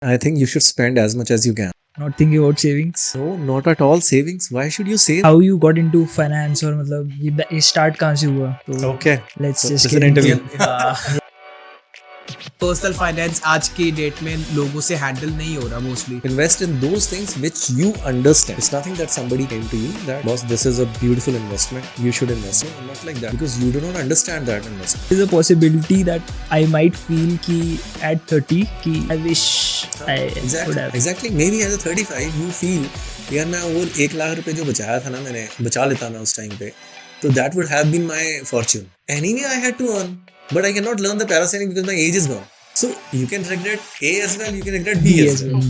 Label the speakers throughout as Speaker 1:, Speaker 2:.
Speaker 1: I think you should spend as much as you can.
Speaker 2: Not thinking about savings.
Speaker 1: No, not at all savings. Why should you save?
Speaker 2: How you got into finance और मतलब ये start कहाँ से हुआ? तो
Speaker 1: Okay.
Speaker 2: let's
Speaker 1: So
Speaker 2: just
Speaker 1: this is
Speaker 2: get
Speaker 1: an
Speaker 2: into
Speaker 1: interview.
Speaker 3: Personal finance आज की date में लोगों से हैंडल नहीं हो रहा mostly.
Speaker 1: Invest in those things which you understand. It's nothing that somebody came to you that boss, this is a beautiful investment. You should invest. No, not like that because you do not understand that investment.
Speaker 2: There's a possibility that I might feel कि at 30 कि I wish I would have.
Speaker 1: Exactly. Maybe as a 35 you feel यार मैं वो 1 लाख रुपए जो बचाया था ना मैंने बचा लेता ना उस टाइम पे तो that would have been my fortune. Anyway I had to earn but I cannot learn the parasailing because my age is gone. So you can regret A as well, you can regret B as well.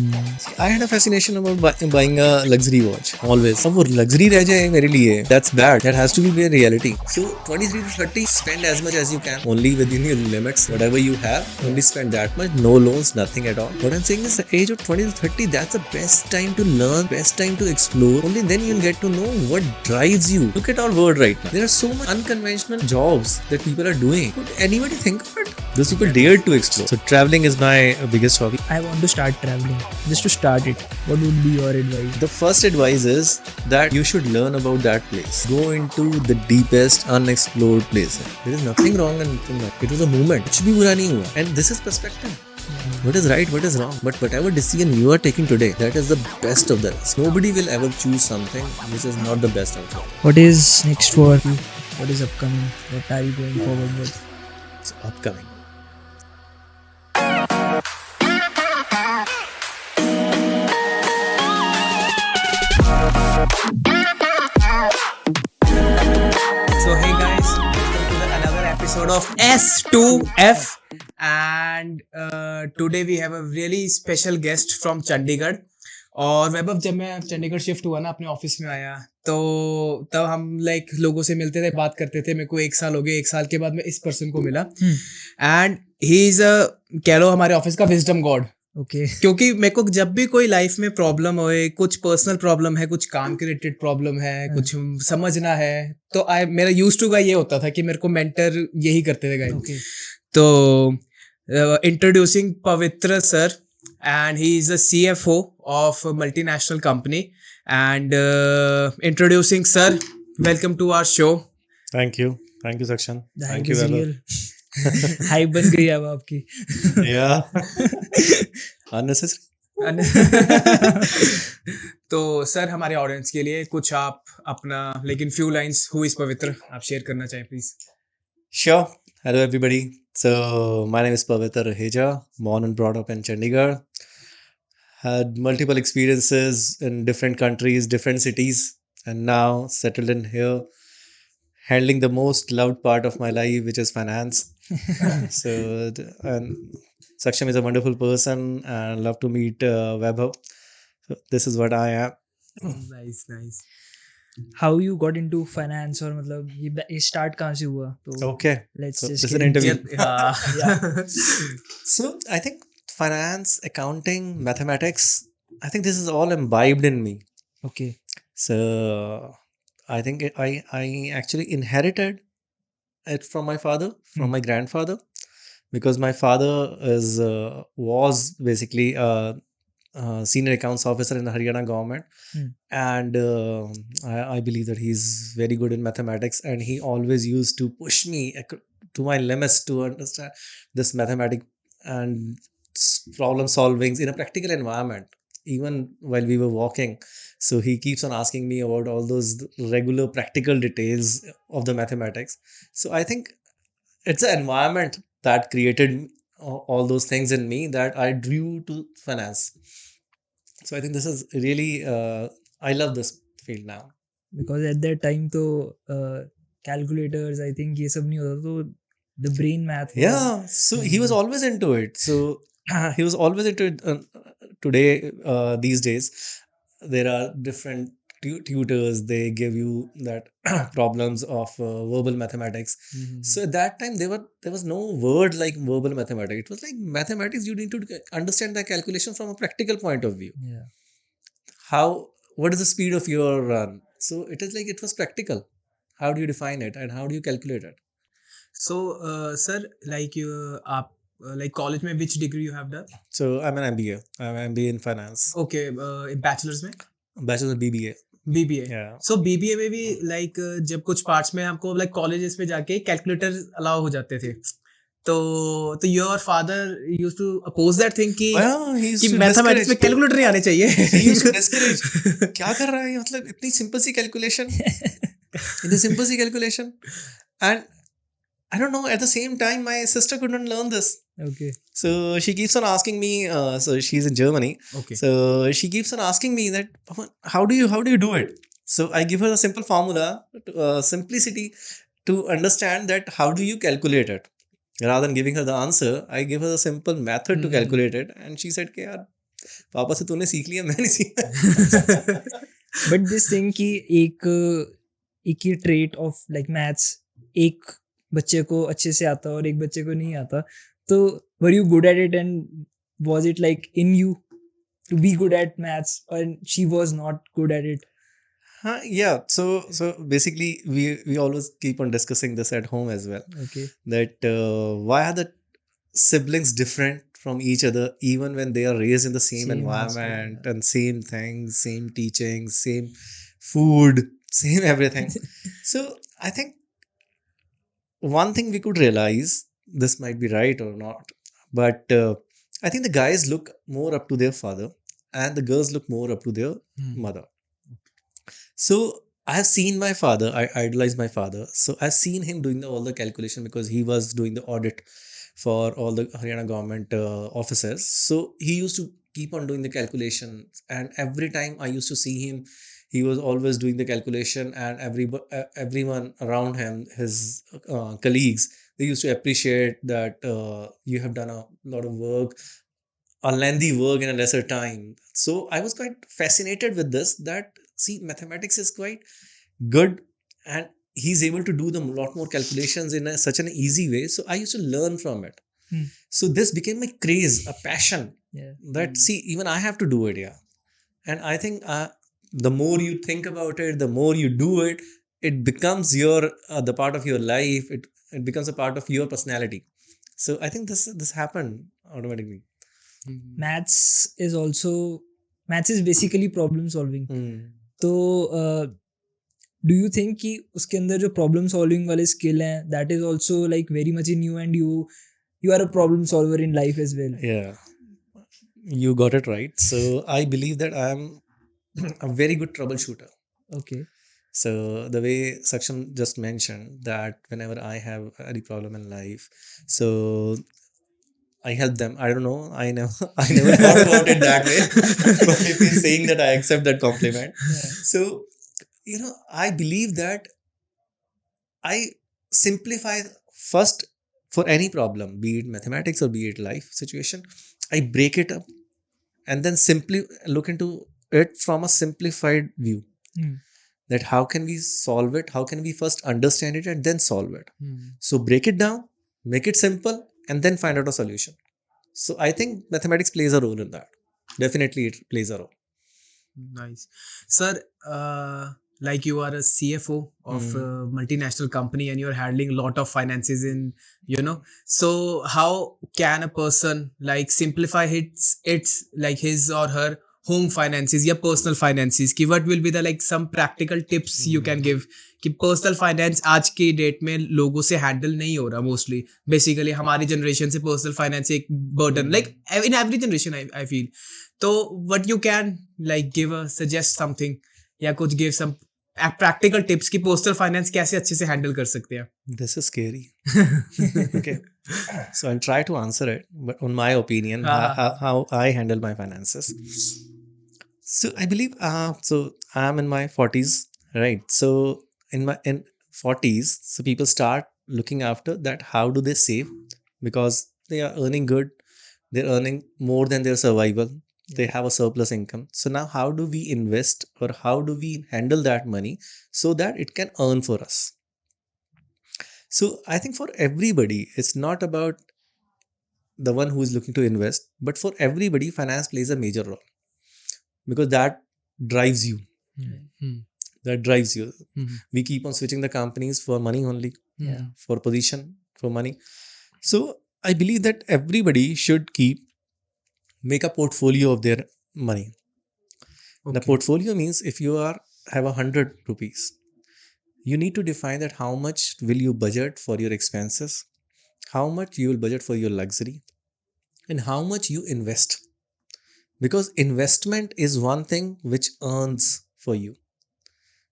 Speaker 1: I had a fascination about buying a luxury watch always. अब वो luxury रह जाए मेरे लिए, that's bad. That has to be a reality. So 23 to 30, spend as much as you can, only within your limits. Whatever you have, only spend that much. No loans, nothing at all. What I'm saying is the age of 20 to 30, that's the best time to learn, best time to explore. Only then you'll get to know what drives you. Look at our world right now. There are so much unconventional jobs that people are doing. Could anybody think of it? Those people dared to explore. So traveling is my biggest hobby.
Speaker 2: I want to start traveling. Just to start it, what would be your advice?
Speaker 1: The first advice is that you should learn about that place. Go into the deepest unexplored places. There is nothing wrong in that. It was a movement. कुछ भी बुरा नहीं हुआ. And this is perspective. What is right, what is wrong. But whatever decision you are taking today, that is the best of the rest. Nobody will ever choose something which is not the best of it.
Speaker 2: What is next for you? What is upcoming? What are you going forward with?
Speaker 1: It's upcoming.
Speaker 3: So hey guys, welcome to another episode of S2F, and today we have a really special guest from Chandigarh. और वैभव जब मैं Chandigarh shift हुआ ना अपने office में आया तो तब हम लाइक लोगों से मिलते थे बात करते थे. मेरे को 1 साल हो गए. 1 साल के बाद मैं इस पर्सन को मिला एंड ही इज कह लो हमारे ऑफिस का विजडम गॉड.
Speaker 2: Okay.
Speaker 3: क्योंकि मेरे को जब भी कोई लाइफ में प्रॉब्लम होए, कुछ पर्सनल प्रॉब्लम है, कुछ काम के रिलेटेड प्रॉब्लम है, कुछ समझना है, तो मेरा यूज टू का ये होता था कि मेरे को मेंटर यही करते थे गाइस.
Speaker 2: Okay.
Speaker 3: तो इंट्रोड्यूसिंग पवित्र sir, and he is a CFO of a multinational company, and introducing sir, welcome to our show.
Speaker 1: Thank you. Thank you, Saksham.
Speaker 2: Thank you, Vaibhav. Hype बन गई अब आपकी.
Speaker 1: Yeah. Unnecessary.
Speaker 3: तो sir हमारे audience के लिए कुछ आप अपना लेकिन फ्यू लाइंस हु इज पवित्र आप शेयर करना चाहें please.
Speaker 1: Sure. Hello, everybody. So, my name is Pavitar Raheja, born and brought up in Chandigarh. Had multiple experiences in different countries, different cities, and now settled in here, handling the most loved part of my life, which is finance. So, and Saksham is a wonderful person, and love to meet Vaibhav. So, this is what I am.
Speaker 3: Nice nice.
Speaker 2: How you got into finance और मतलब ये start कहाँ से हुआ? तो
Speaker 1: Okay.
Speaker 2: let's
Speaker 1: So,
Speaker 2: just
Speaker 1: this is
Speaker 2: get
Speaker 1: an
Speaker 2: into
Speaker 1: interview.
Speaker 2: Yeah.
Speaker 1: So I think finance, accounting, mathematics, I think this is all imbibed in me.
Speaker 2: Okay.
Speaker 1: So I think I actually inherited it from my father, from my grandfather, because my father was basically a senior accounts officer in the Haryana government, and I believe that he's very good in mathematics, and he always used to push me to my limits to understand this mathematic and problem solvings in a practical environment, even while we were walking. So he keeps on asking me about all those regular practical details of the mathematics. So I think it's the environment that created all those things in me that I drew to finance. So I think this is really I love this field now.
Speaker 2: Because at that time तो calculators I think ये सब नहीं होता तो the brain math.
Speaker 1: Yeah, so he was always into it. So he was always into it. Today, these days, there are different tutors. They give you that problems of verbal mathematics. So at that time, there was no word like verbal mathematics. It was like mathematics. You need to understand the calculation from a practical point of view.
Speaker 2: Yeah.
Speaker 1: What is the speed of your run? So it is like it was practical. How do you define it and how do you calculate it?
Speaker 3: So sir like आप like college में which degree you have done?
Speaker 1: So I'm an MBA. I'm an MBA in finance.
Speaker 3: Okay, bachelor's में
Speaker 1: Bachelor's in BBA.
Speaker 3: BBA.
Speaker 1: Yeah.
Speaker 3: So BBA में भी like जब कुछ parts में आपको like colleges में जाके calculator allow हो जाते थे. तो your father used to oppose that thing कि
Speaker 1: he used
Speaker 3: कि
Speaker 1: to
Speaker 3: मैथमेटिक्स में
Speaker 1: discourage.
Speaker 3: कैलकुलेटर नहीं आने चाहिए.
Speaker 1: He used to discourage. क्या कर रहा है ये? मतलब इतनी सिंपल सी कैलकुलेशन, इतनी सिंपल सी calculation. And I don't know, at the same time my sister couldn't learn this.
Speaker 2: Okay.
Speaker 1: So she keeps on asking me, so she's in Germany.
Speaker 3: Okay.
Speaker 1: So she keeps on asking me that, how do you do it? So I give her a simple formula, simplicity to understand that how do you calculate it. Rather than giving her the answer, I give her a simple method to calculate it. And she said, यार पापा से तूने सीख लिया, मैं नहीं सीखा.
Speaker 2: But this thing कि एक ही trait of like maths एक बच्चे को अच्छे से आता और एक बच्चे को नहीं आता, तो were you good at it and was it like in you to be good at maths and she was not good at it?
Speaker 1: Yeah. So basically we always keep on discussing this at home as well.
Speaker 2: Okay.
Speaker 1: That why are the siblings different from each other even when they are raised in the same
Speaker 2: Same
Speaker 1: environment
Speaker 2: household,
Speaker 1: and same things, same teachings, same food, same everything. So I think one thing we could realize, this might be right or not, but I think the guys look more up to their father and the girls look more up to their mother. So I have seen my father, I idolize my father. So I've seen him doing all the calculation because he was doing the audit for all the Haryana government officers. So he used to keep on doing the calculations, and every time I used to see him, he was always doing the calculation, and everyone around him, his colleagues, they used to appreciate that you have done a lot of work, a lengthy work in a lesser time. So I was quite fascinated with this, that see, mathematics is quite good and he's able to do the lot more calculations in such an easy way. So I used to learn from it. So this became my craze, a passion.
Speaker 2: Yeah.
Speaker 1: That see, even I have to do it. Yeah. And I think the more you think about it, the more you do it, it becomes your the part of your life. It becomes a part of your personality. So I think this happened automatically.
Speaker 2: Maths is basically problem solving. तो do you think कि उसके अंदर जो problem solving वाले skill हैं, that is also like very much in you and you are a problem solver in life as well?
Speaker 1: Yeah, you got it right. So I believe that I am a very good troubleshooter.
Speaker 2: Okay.
Speaker 1: So the way Saksham just mentioned that whenever I have any problem in life, so I help them. I don't know. I never thought about it that way. But if you're saying that, I accept that compliment.
Speaker 2: Yeah.
Speaker 1: So, I believe that I simplify first for any problem, be it mathematics or be it life situation. I break it up and then simply look into it from a simplified view. That how can we solve it? How can we first understand it and then solve it? So break it down, make it simple, and then find out a solution. So I think mathematics plays a role in that. Definitely it plays a role.
Speaker 3: Nice. Sir, like you are a CFO of a multinational company and you're handling a lot of finances in, so how can a person like simplify its like his or her home finances या personal finances कि what will be the like some practical tips you can give कि personal finance आज की date में लोगों से handle नहीं हो रहा mostly basically हमारी generation से personal finance एक burden like in every generation I feel तो what you can like give a suggest something या कुछ give some practical tips कि personal finance कैसे अच्छे से handle कर सकते हैं.
Speaker 1: This is scary. Okay, so I'll try to answer it, but on my opinion, how I handle my finances. So I believe, so I'm in my 40s, right? So in 40s, so people start looking after that. How do they save? Because they are earning good, they're earning more than their survival. They have a surplus income. So now how do we invest or how do we handle that money so that it can earn for us? So I think for everybody, it's not about the one who is looking to invest, but for everybody, finance plays a major role because that drives you. That drives you. We keep on switching the companies for money only, for position, for money. So I believe that everybody should make a portfolio of their money. The
Speaker 3: Okay.
Speaker 1: portfolio means if you are have 100 rupees, you need to define that how much will you budget for your expenses, how much you will budget for your luxury, and how much you invest. Because investment is one thing which earns for you,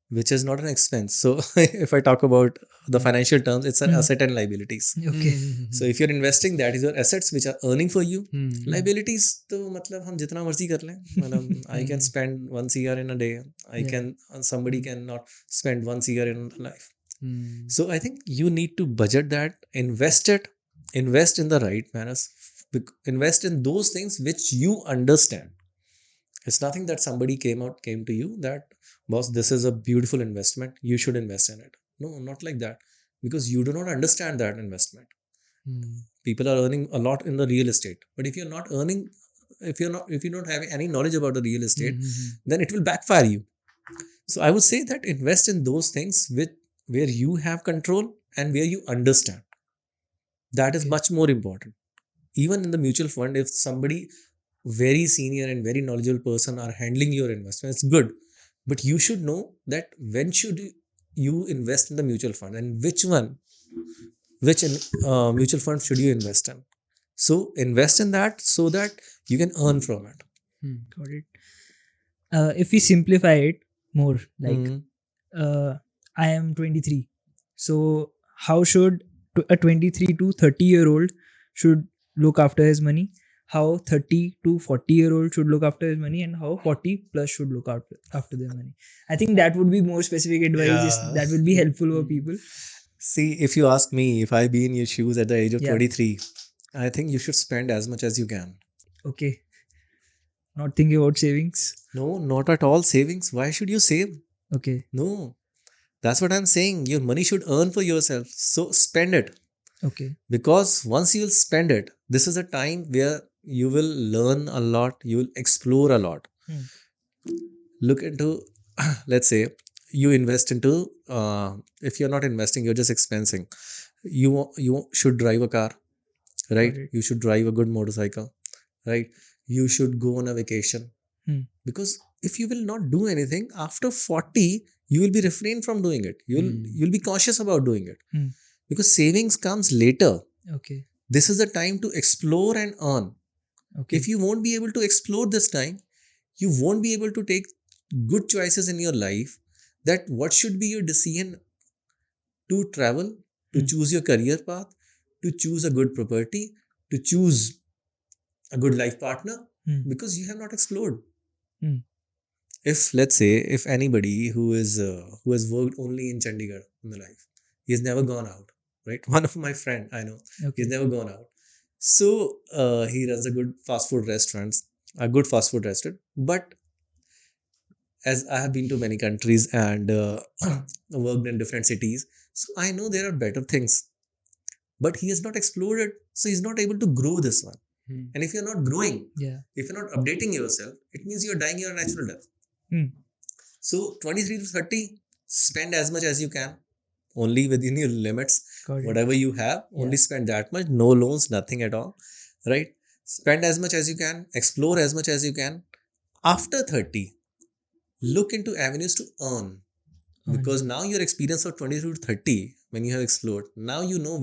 Speaker 1: which is not an expense. So if I talk about the financial terms, it's an asset and liabilities.
Speaker 2: Okay.
Speaker 1: So if you're investing, that is your assets which are earning for you.
Speaker 3: Hmm.
Speaker 1: Liabilities तो मतलब हम जितना मर्जी कर लें, मतलब I can spend once a year in a day. I
Speaker 2: Yeah.
Speaker 1: can somebody cannot spend once a year in life.
Speaker 3: Hmm.
Speaker 1: So I think you need to budget that, invest it, invest in the right manners, invest in those things which you understand. It's nothing that somebody came to you that, boss, this is a beautiful investment, you should invest in it. No, not like that, because you do not understand that investment.
Speaker 3: Hmm.
Speaker 1: People are earning a lot in the real estate, but if you're not earning, if you don't have any knowledge about the real estate, then it will backfire you. So I would say that invest in those things with where you have control and where you understand. That is
Speaker 2: Okay.
Speaker 1: much more important. Even in the mutual fund, if somebody very senior and very knowledgeable person are handling your investment, it's good. But you should know that when should you invest in the mutual fund, and which mutual fund should you invest in. So invest in that so that you can earn from it.
Speaker 2: Got it. If we simplify it more, like
Speaker 1: Mhm.
Speaker 2: I am 23, so how should a 23 to 30-year-old should look after his money? How 30 to 40-year-old should look after his money, and how 40 plus should look after their money? I think that would be more specific advice.
Speaker 1: Yeah.
Speaker 2: That will be helpful for people.
Speaker 1: See, if you ask me, if I be in your shoes at the age of
Speaker 2: Yeah.
Speaker 1: 23, I think you should spend as much as you can.
Speaker 2: Okay. Not thinking about savings.
Speaker 1: No, not at all savings. Why should you save?
Speaker 2: Okay.
Speaker 1: No, that's what I'm saying. Your money should earn for yourself. So spend it.
Speaker 2: Okay.
Speaker 1: Because once you'll spend it, this is a time where you will learn a lot, you will explore a lot. Look into, let's say, you invest into, if you're not investing, you're just expensing. You should drive a car, right?
Speaker 2: Got it.
Speaker 1: You should drive a good motorcycle, right? You should go on a vacation. Because if you will not do anything after 40, you will be refrained from doing it. You'll be cautious about doing it. Because savings comes later.
Speaker 2: Okay.
Speaker 1: This is the time to explore and earn.
Speaker 2: Okay.
Speaker 1: If you won't be able to explore this time, you won't be able to take good choices in your life. That what should be your decision to travel, to choose your career path, to choose a good property, to choose a good life partner, because you have not explored. If let's say if anybody who has worked only in Chandigarh in the life, he has never gone out, right? One of my friend I know, he's never gone out. So he runs a good fast food restaurant, but as I have been to many countries and worked in different cities, so I know there are better things, but he has not explored it, so he's not able to grow this one. And if you're not growing, if you're not updating yourself, it means you're dying your natural death. So 23 to 30, spend as much as you can, only within your limits. Whatever you have, only spend that much. No loans, nothing at all, right? Spend as much as you can, explore as much as you can. After 30, look into avenues to earn. Because now your experience of 22 to 30, when you have explored, now you know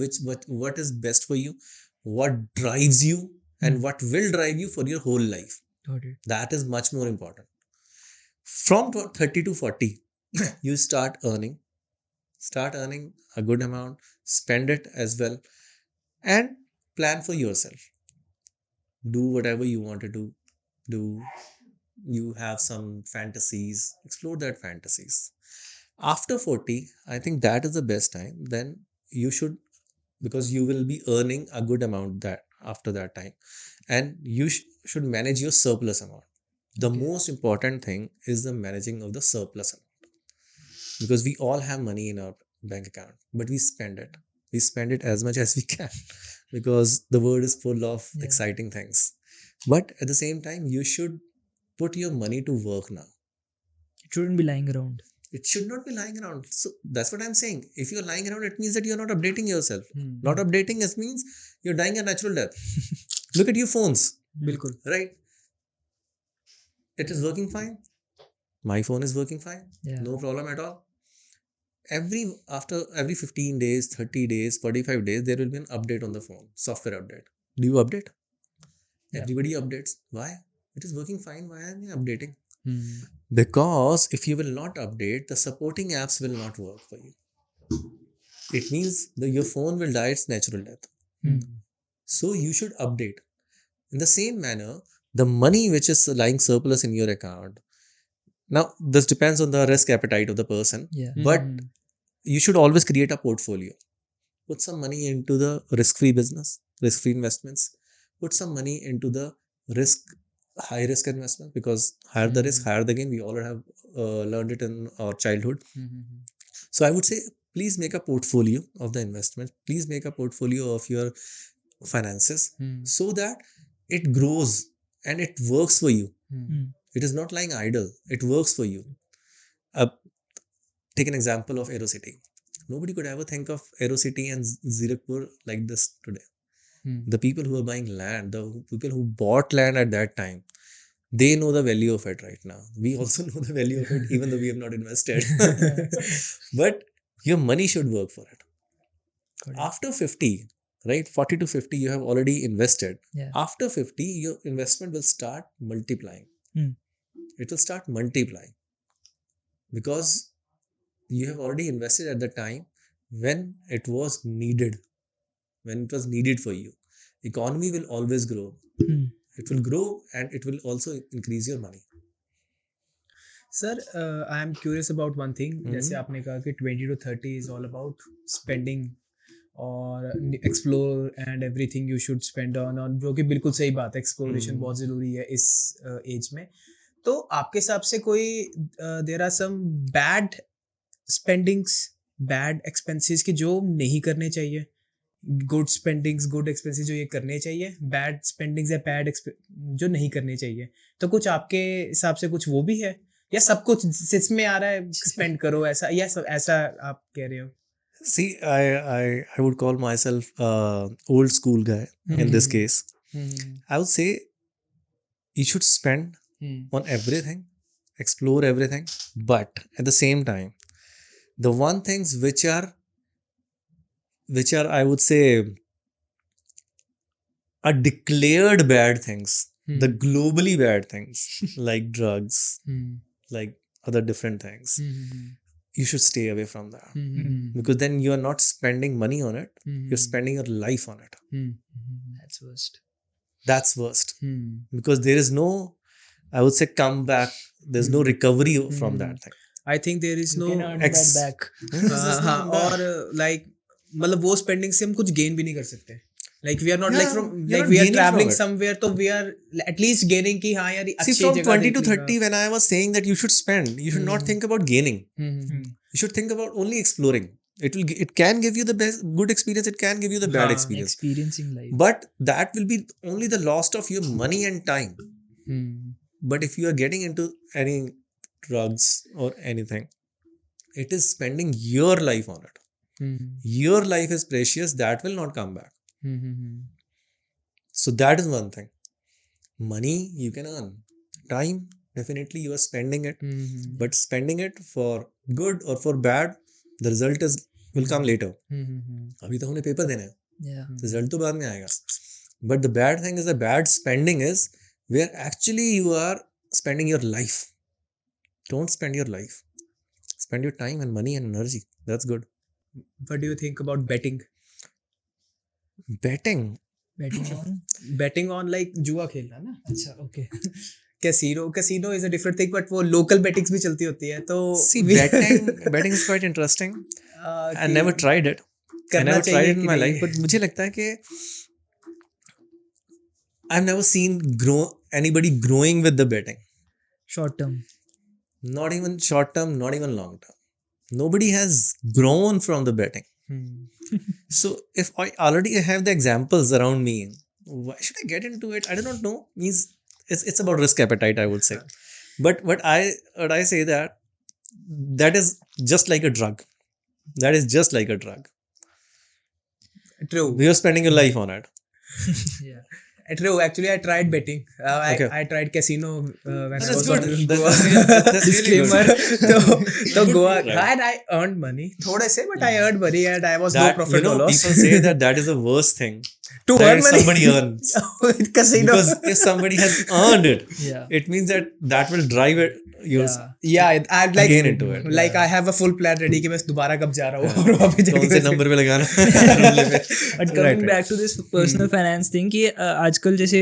Speaker 1: what is best for you, what drives you, and what will drive you for your whole life. That is much more important. From 30 to 40, you start earning a good amount, spend it as well, and plan for yourself. Do whatever you want to do. You have some fantasies, explore that fantasies. After 40, I think that is the best time. Then you should, because you will be earning a good amount that after that time, and you should manage your surplus amount. The most important thing is the managing of the surplus amount, because we all have money in our bank account, but we spend it as much as we can because the world is full of exciting things. But at the same time, you should put your money to work now.
Speaker 2: It shouldn't be lying around.
Speaker 1: It should not be lying around. So that's what I'm saying. If you're lying around, it means that you're not updating yourself. Not updating is means you're dying a natural death. Look at your phones,
Speaker 3: बिल्कुल.
Speaker 1: right? It is working fine. My phone is working fine.
Speaker 2: Yeah.
Speaker 1: No problem at all. After every 15 days, 30 days, 45 days, there will be an update on the phone, software update. Do you update?
Speaker 2: Yeah.
Speaker 1: Everybody updates. Why? It is working fine. Why am I updating?
Speaker 3: Hmm.
Speaker 1: Because if you will not update, the supporting apps will not work for you. It means that your phone will die its natural death.
Speaker 2: Hmm.
Speaker 1: So you should update. In the same manner, the money which is lying surplus in your account. Now, this depends on the risk appetite of the person.
Speaker 2: Yeah.
Speaker 1: But you should always create a portfolio. Put some money into the risk-free business, risk-free investments. Put some money into the high-risk investment, because higher the risk, higher the gain. We all have learned it in our childhood. So I would say, please make a portfolio of the investment. Please make a portfolio of your finances so that it grows and it works for you. It is not lying idle. It works for you. Take an example of AeroCity. Nobody could ever think of AeroCity and Zirakpur like this today. The people who are buying land, the people who bought land at that time, they know the value of it right now. We also know the value of it, even though we have not invested. But your money should work for it. After 50, right? 40 to 50, you have already invested.
Speaker 2: Yeah.
Speaker 1: After 50, your investment will start multiplying. It will start multiplying because you have already invested at the time when it was needed, for you. Economy will always grow. It will grow and it will also increase your money.
Speaker 3: Sir, I am curious about one thing. जैसे आपने कहा कि 20 to 30 is all about spending और explore and everything you should spend on, जो कि बिल्कुल सही बात है. Exploration बहुत ज़रूरी है इस एज में. तो आपके हिसाब से कोई there are some bad spendings, bad expenses कि जो नहीं करने चाहिए, good spendings, good expenses जो ये करने चाहिए, bad spendings या bad जो नहीं करने चाहिए, तो कुछ आपके हिसाब से कुछ वो भी है या सब कुछ सिच में आ रहा है स्पेंड करो ऐसा, या ऐसा आप कह रहे हो?
Speaker 1: See, I would call myself old school guy in this case. I would say you should spend on everything, explore everything, but at the same time, the one things which are I would say are declared bad things, the globally bad things like drugs, like other different things, you should stay away from that. Because then you are not spending money on it, you're spending your life on it.
Speaker 2: That's worst.
Speaker 1: That's worst. Because there is no, I would say, comeback. There's no recovery from that thing.
Speaker 3: I think there is no
Speaker 2: that back.
Speaker 3: हाँ, और like मतलब वो spending से हम कुछ gain भी नहीं कर सकते. Like we are not like from
Speaker 1: you're
Speaker 3: like
Speaker 1: not
Speaker 3: we are
Speaker 1: gaining
Speaker 3: traveling
Speaker 1: from it.
Speaker 3: somewhere, तो we are at least gaining कि हाँ यार
Speaker 1: See,
Speaker 3: अच्छी
Speaker 1: from
Speaker 3: जगह
Speaker 1: 20 to
Speaker 3: देखने
Speaker 1: 30, when I was saying that you should spend, you should not think about gaining. You should think about only exploring. It can give you the best good experience, it can give you the bad experience.
Speaker 2: Experiencing life.
Speaker 1: But that will be only the loss of your money and time. But if you are getting into any drugs or anything, it is spending your life on it. Your life is precious, that will not come back. So that is one thing. Money you can earn. Time, definitely you are spending it. But spending it for good or for bad, the result will come later. अभी तो हमने paper देना है.
Speaker 2: Yeah.
Speaker 1: Result तो बाद में आएगा. But the bad thing is, the bad spending is where actually you are spending your life. Don't spend your life. Spend your time and money and energy. That's good.
Speaker 3: What do you think about betting?
Speaker 1: Betting.
Speaker 3: Betting on like जुआ खेलना ना.
Speaker 2: अच्छा, okay.
Speaker 3: Casino is a different thing, but वो local bettings भी चलती होती है. तो
Speaker 1: See, betting is quite interesting. I never tried it. I never tried it in my life, but मुझे लगता है कि I've never seen anybody growing with the betting.
Speaker 2: Short term.
Speaker 1: Not even short term, not even long term. Nobody has grown from the betting. So if I already have the examples around me, why should I get into it? I do not know. Means it's about risk appetite, I would say. But what I say that that is just like a drug. That is just like a drug.
Speaker 3: True.
Speaker 1: You're spending your life on it.
Speaker 2: Yeah.
Speaker 3: True. Actually, I tried betting.
Speaker 1: Okay.
Speaker 3: I tried casino when I
Speaker 1: That's
Speaker 3: was
Speaker 1: good.
Speaker 3: in
Speaker 1: That-
Speaker 3: Goa.
Speaker 1: that's really- that's really good.
Speaker 3: Disclaimer. तो
Speaker 1: Good
Speaker 3: Goa,
Speaker 1: try.
Speaker 3: and I earned money. थोड़े से, but I earned money, and I was no
Speaker 1: That,
Speaker 3: profit or loss.
Speaker 1: people say that that is the worst thing.
Speaker 3: To
Speaker 1: That
Speaker 3: earn money.
Speaker 1: somebody earns.
Speaker 3: In casino.
Speaker 1: Because if somebody has earned it,
Speaker 2: Yeah.
Speaker 1: it means that that will drive it you
Speaker 2: Yeah.
Speaker 3: Yeah, I'd like
Speaker 1: again into it.
Speaker 3: like I have a full plan ready कि मैं दोबारा कब जा रहा हूँ और वहाँ पे
Speaker 1: कौन से
Speaker 3: जाके
Speaker 1: नंबर पे लगाना रोले पे.
Speaker 2: But coming back to this personal finance thing कि आजकल जैसे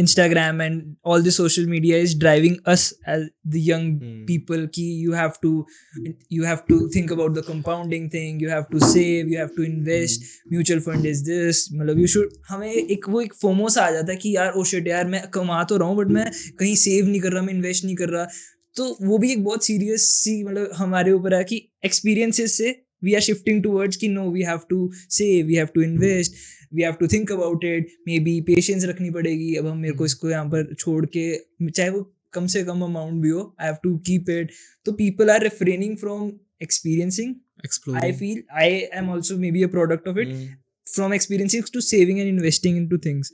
Speaker 2: Instagram and all the social media is driving us as the young people कि you have to think about the compounding thing, you have to save, you have to invest, mutual fund is this, मतलब you should, हमें एक FOMO सा आ जाता है कि यार oh shit यार मैं कमा तो रहा हूँ but मैं कहीं save नहीं कर रहा, मैं invest नहीं कर रहा. तो वो भी एक बहुत सीरियस सी मतलब हमारे ऊपर है कि experiences से we are shifting towards कि no we have to save, we have to invest, we have to think about it, maybe patience रखनी पड़ेगी. अब हम मेरे को इसको यहाँ पर छोड़ के चाहे वो कम से कम अमाउंट भी हो, I have to keep it. तो people are refraining from experiencing. I feel I am also maybe a product of it. From experiencing to saving and investing into things.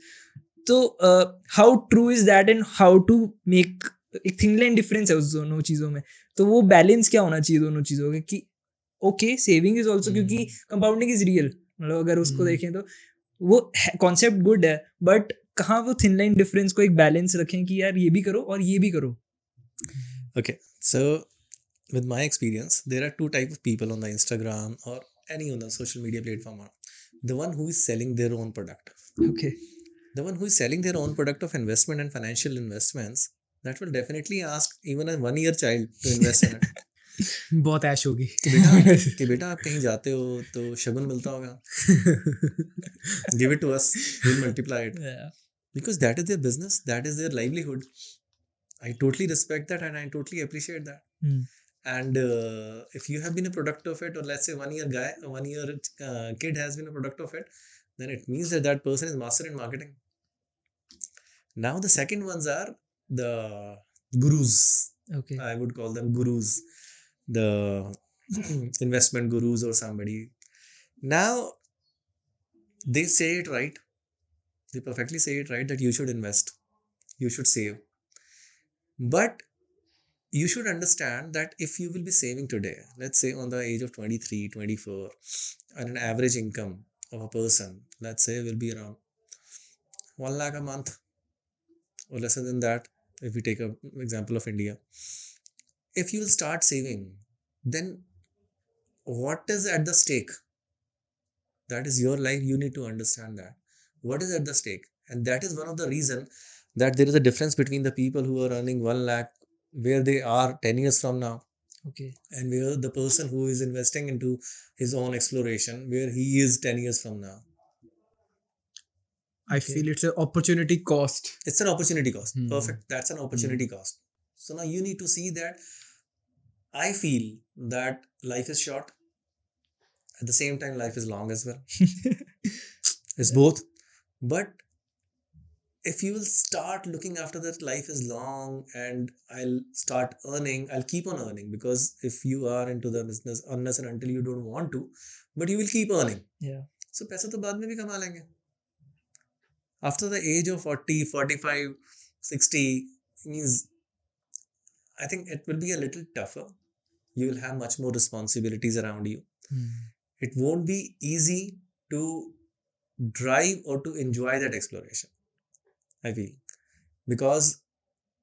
Speaker 2: तो how true is that and how to make एक thin line difference है उस दोनों चीज़ों में. तो वो balance क्या होना चाहिए दोनों चीज़ों के कि ओके सेविंग इज ऑल्सो क्योंकि कंपाउंडिंग इज रियल, मतलब अगर उसको देखें तो वो कॉन्सेप्ट गुड है बट कहाँ वो थिन लाइन डिफरेंस को एक बैलेंस रखें कि यार ये भी करो और ये भी करो.
Speaker 1: Okay, so with my experience, there are two type of people on the Instagram or any on the social media platform. The one who is selling their own product.
Speaker 2: Okay.
Speaker 1: The one who is selling their own product of investment and financial investments, that will definitely ask even a 1 year child to invest in it.
Speaker 3: बहुत ऐश होगी
Speaker 1: कि बेटा आप कहीं जाते हो तो शगुन मिलता होगा, give it to us, we'll multiply it.
Speaker 2: Yeah.
Speaker 1: Because that is their business, that is their livelihood. I totally respect that and I totally appreciate that. And if you have been a product of it, or let's say 1 year guy, a 1 year kid has been a product of it, then it means that that person is master in marketing. Now the second ones are the gurus.
Speaker 2: Okay.
Speaker 1: I would call them gurus, the investment gurus or somebody. Now they say it right, they perfectly say it right that you should invest, you should save, but you should understand that if you will be saving today, let's say on the age of 23, 24, and an average income of a person, let's say will be around 1 lakh a month or lesser than that, if we take an example of India. If you will start saving, then what is at the stake? That is your life. You need to understand that. What is at the stake? And that is one of the reason that there is a difference between the people who are earning 1 lakh, where they are 10 years from now,
Speaker 2: Okay.
Speaker 1: and where the person who is investing into his own exploration, where he is 10 years from now.
Speaker 3: I feel it's an opportunity cost.
Speaker 1: It's an opportunity cost. Perfect. That's an opportunity cost. So now you need to see that. I feel that life is short. At the same time, life is long as well. It's both. But if you will start looking after that life is long and I'll start earning, I'll keep on earning, because if you are into the business unless and until you don't want to, but you will keep earning.
Speaker 2: Yeah.
Speaker 1: So पैसा तो बाद में भी कमा लेंगे. After the age of 40, 45, 60, means I think it will be a little tougher. You will have much more responsibilities around you. It won't be easy to drive or to enjoy that exploration, I feel, because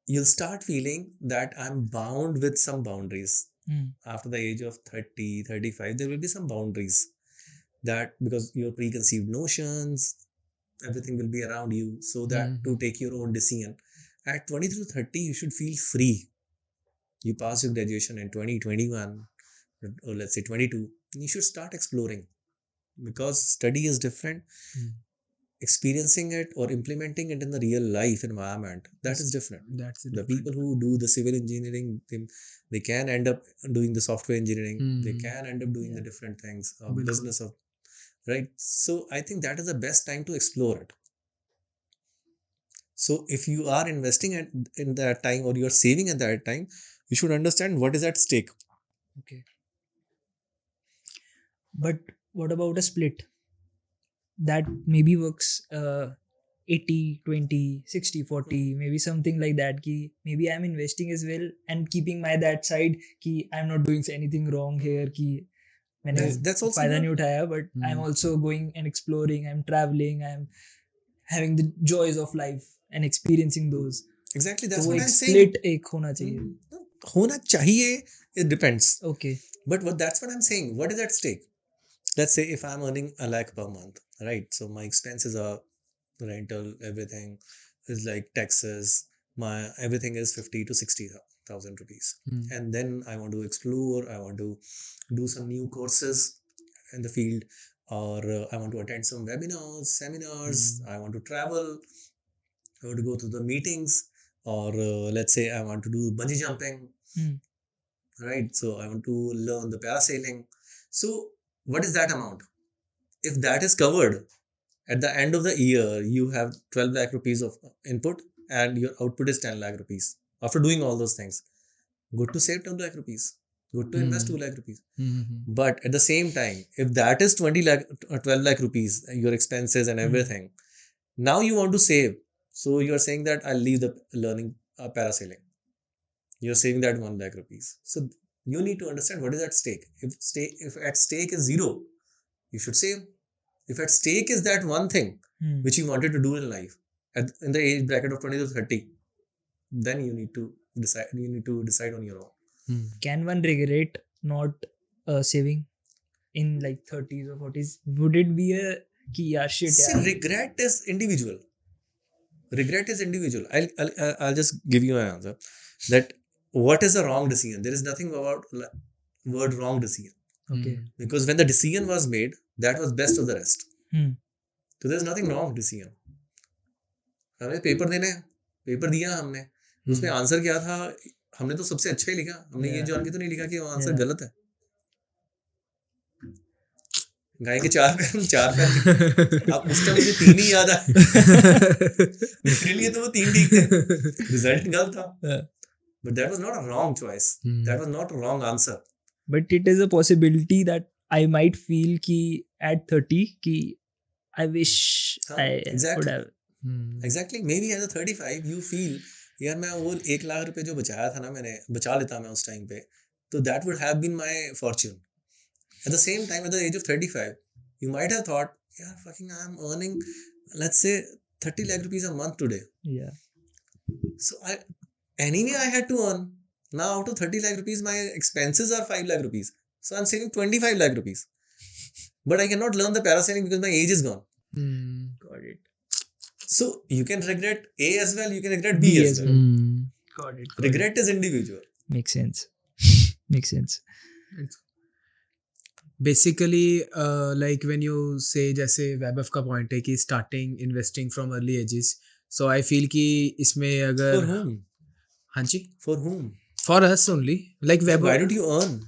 Speaker 1: you'll start feeling that I'm bound with some boundaries. After the age of 30, 35, there will be some boundaries, that because your preconceived notions, everything will be around you, so that to take your own decision. At 20 to 30, you should feel free. You pass your graduation in 2021, or let's say 22, you should start exploring, because study is different. Experiencing it or implementing it in the real life environment, that is different.
Speaker 3: That's
Speaker 1: The people who do the civil engineering, they can end up doing the software engineering, they can end up doing the different things of business of, right? So I think that is the best time to explore it. So if you are investing in that time, or you are saving at that time, you should understand what is at stake.
Speaker 2: Okay. But what about a split? That maybe works 80, 20, 60, 40, maybe something like that. Ki maybe I'm investing as well and keeping my that side ki I'm not doing anything wrong here. Ki मैंने
Speaker 1: That's also
Speaker 2: फायदा
Speaker 1: good.
Speaker 2: नहीं उठाया, but I'm also going and exploring, I'm traveling, I'm having the joys of life and experiencing those.
Speaker 1: Exactly,
Speaker 2: तो
Speaker 1: that's
Speaker 2: वो
Speaker 1: what
Speaker 2: एक
Speaker 1: I'm
Speaker 2: split
Speaker 1: saying.
Speaker 2: एक होना चाहिए.
Speaker 1: होना चाहिए, it depends.
Speaker 2: Okay.
Speaker 1: But that's what I'm saying. What is at stake? Let's say if I'm earning a lakh per month, right? So my expenses are rental, everything is like taxes. My everything is 50 to 60,000 rupees. And then I want to explore. I want to do some new courses in the field, or I want to attend some webinars, seminars. I want to travel. I want to go to the meetings, or let's say I want to do bungee jumping. Right, so I want to learn the parasailing. So what is that amount? If that is covered, at the end of the year you have 12 lakh rupees of input and your output is 10 lakh rupees after doing all those things. Good to save 10 lakh rupees, good to invest 2 lakh rupees. But at the same time, if that is 20 lakh 12 lakh rupees, your expenses and everything, now you want to save. So you are saying that I'll leave the learning parasailing, you're saving that 1 lakh rupees. So you need to understand what is at stake. If at stake is zero, you should save. If at stake is that one thing which you wanted to do in life in the age bracket of 20 to 30, then you need to decide on your own.
Speaker 2: Can one regret not saving in like 30s or 40s? Would it be a ki yaar shit
Speaker 1: See,
Speaker 2: yaar?
Speaker 1: regret is individual. I'll just give you an answer that what is a wrong decision? There is nothing about word wrong decision.
Speaker 2: Okay.
Speaker 1: Because when the decision was made, that was best of the rest. So there's nothing wrong decision. हमें paper देने हैं, paper दिया हमने, उसमें answer क्या था, हमने तो सबसे अच्छा ही लिखा, हमने ये जान के तो नहीं लिखा कि वो आंसर गलत है. गाय के चार पैर अब उस टाइम मुझे 3 ही याद आए. मेरे लिए तो वो 3 ठीक थे, रिजल्ट गलत था. But that was not a wrong choice. That was not a wrong answer.
Speaker 2: But it is a possibility that I might feel ki at 30 ki I wish I would have.
Speaker 1: Exactly. Maybe at the 35 you feel यार मैं वो 1 लाख रुपए जो बचाया था ना, मैंने बचा लेता मैं उस टाइम पे, तो that would have been my fortune. At the same time, at the age of 35, you might have thought, yeah, fucking I'm earning, let's say 30 lakh rupees a month today.
Speaker 2: Yeah.
Speaker 1: So anyway I had to earn. Now out of 30 lakh rupees, my expenses are 5 lakh rupees. So I'm saving 25 lakh rupees. But I cannot learn the parasailing because my age is gone.
Speaker 2: Got it.
Speaker 1: So you can regret A as well, you can regret B as well.
Speaker 2: Got it.
Speaker 1: Regret is individual.
Speaker 2: Makes sense. Makes sense.
Speaker 3: Basically, like when you say, जैसे वैभव का point है कि starting investing from early ages, so I feel कि इसमें अगर
Speaker 1: For whom?
Speaker 3: हाँ जी,
Speaker 1: For whom?
Speaker 3: for us only, like Vaibhav.
Speaker 1: Why don't you earn?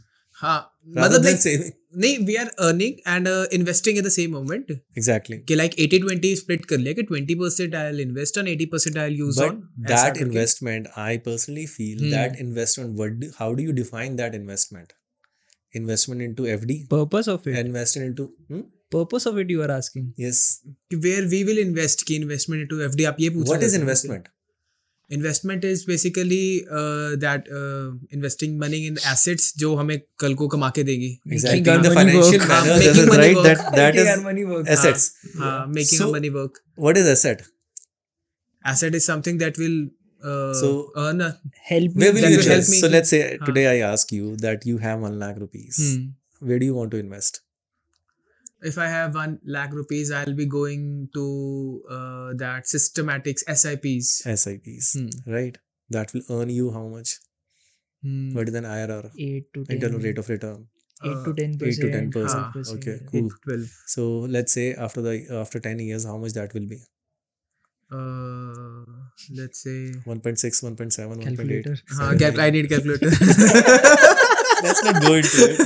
Speaker 3: हाँ,
Speaker 1: Rather
Speaker 3: मतलब
Speaker 1: than
Speaker 3: like
Speaker 1: saving.
Speaker 3: नहीं, we are earning and investing at the same moment.
Speaker 1: Exactly.
Speaker 3: कि like 80-20 split कर लिया कि 20% I'll invest on, 80% I'll use
Speaker 1: But
Speaker 3: on.
Speaker 1: that investment, I personally feel that investment, how do you define that investment? Investment into FD?
Speaker 2: Purpose of it.
Speaker 1: Investment into
Speaker 2: Purpose of it you are asking.
Speaker 1: Yes.
Speaker 3: Where we will invest कि investment into FD आप ये पूछ
Speaker 1: What is investment?
Speaker 3: Investment is basically that investing money in assets जो हमें कल को कमा के देगी.
Speaker 1: Exactly.
Speaker 2: Making our
Speaker 1: The
Speaker 2: money
Speaker 1: financial
Speaker 2: work.
Speaker 1: manner,
Speaker 3: Making
Speaker 1: this is
Speaker 3: money
Speaker 1: right.
Speaker 3: work.
Speaker 1: That
Speaker 2: Making
Speaker 1: is
Speaker 2: our money work.
Speaker 1: assets.
Speaker 3: Making
Speaker 1: So,
Speaker 3: our money work.
Speaker 1: What is asset?
Speaker 3: Asset is something that will
Speaker 1: So,
Speaker 3: earn a,
Speaker 2: Help me.
Speaker 1: Where will
Speaker 3: That
Speaker 1: you
Speaker 3: will help
Speaker 1: invest?
Speaker 3: me.
Speaker 1: So let's say today I ask you that you have 1 lakh rupees. Where do you want to invest?
Speaker 3: if I have 1 lakh rupees, I'll be going to that systematics SIPs.
Speaker 1: SIPs, right? That will earn you how much? What is an IRR?
Speaker 2: 8 to 10.
Speaker 1: Internal rate of return.
Speaker 2: 8 to 10%.
Speaker 1: 8 to 10%.
Speaker 2: 12%.
Speaker 1: Okay, cool.
Speaker 3: 12.
Speaker 1: So let's say after 10 years, how much that will be?
Speaker 3: Let's say
Speaker 1: 1.6, 1.7, 1.8.
Speaker 2: Calculator.
Speaker 3: I need calculator.
Speaker 1: Let's not go into it.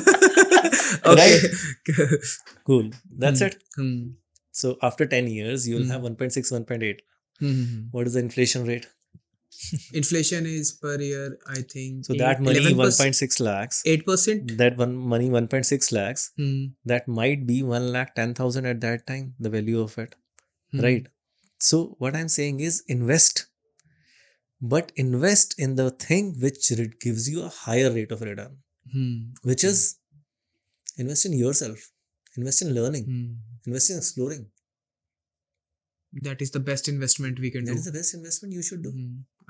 Speaker 3: Okay.
Speaker 1: Right? Cool. That's it.
Speaker 3: Hmm.
Speaker 1: So after 10 years, you'll have 1.6, 1.8. What is the inflation rate?
Speaker 3: Inflation is per year, I think.
Speaker 1: So that money
Speaker 3: 11%,
Speaker 1: 1.6 lakhs,
Speaker 3: 8%.
Speaker 1: that one money 1.6 lakhs,
Speaker 3: Hmm.
Speaker 1: that might be 1,10,000 at that time, the value of it,
Speaker 3: Hmm.
Speaker 1: right? So what I'm saying is invest, but invest in the thing which gives you a higher rate of return,
Speaker 3: Hmm.
Speaker 1: which is invest in yourself, invest in learning,
Speaker 3: Hmm.
Speaker 1: invest in exploring.
Speaker 3: That is the best investment we can
Speaker 1: That
Speaker 3: do.
Speaker 1: is the best investment you should do.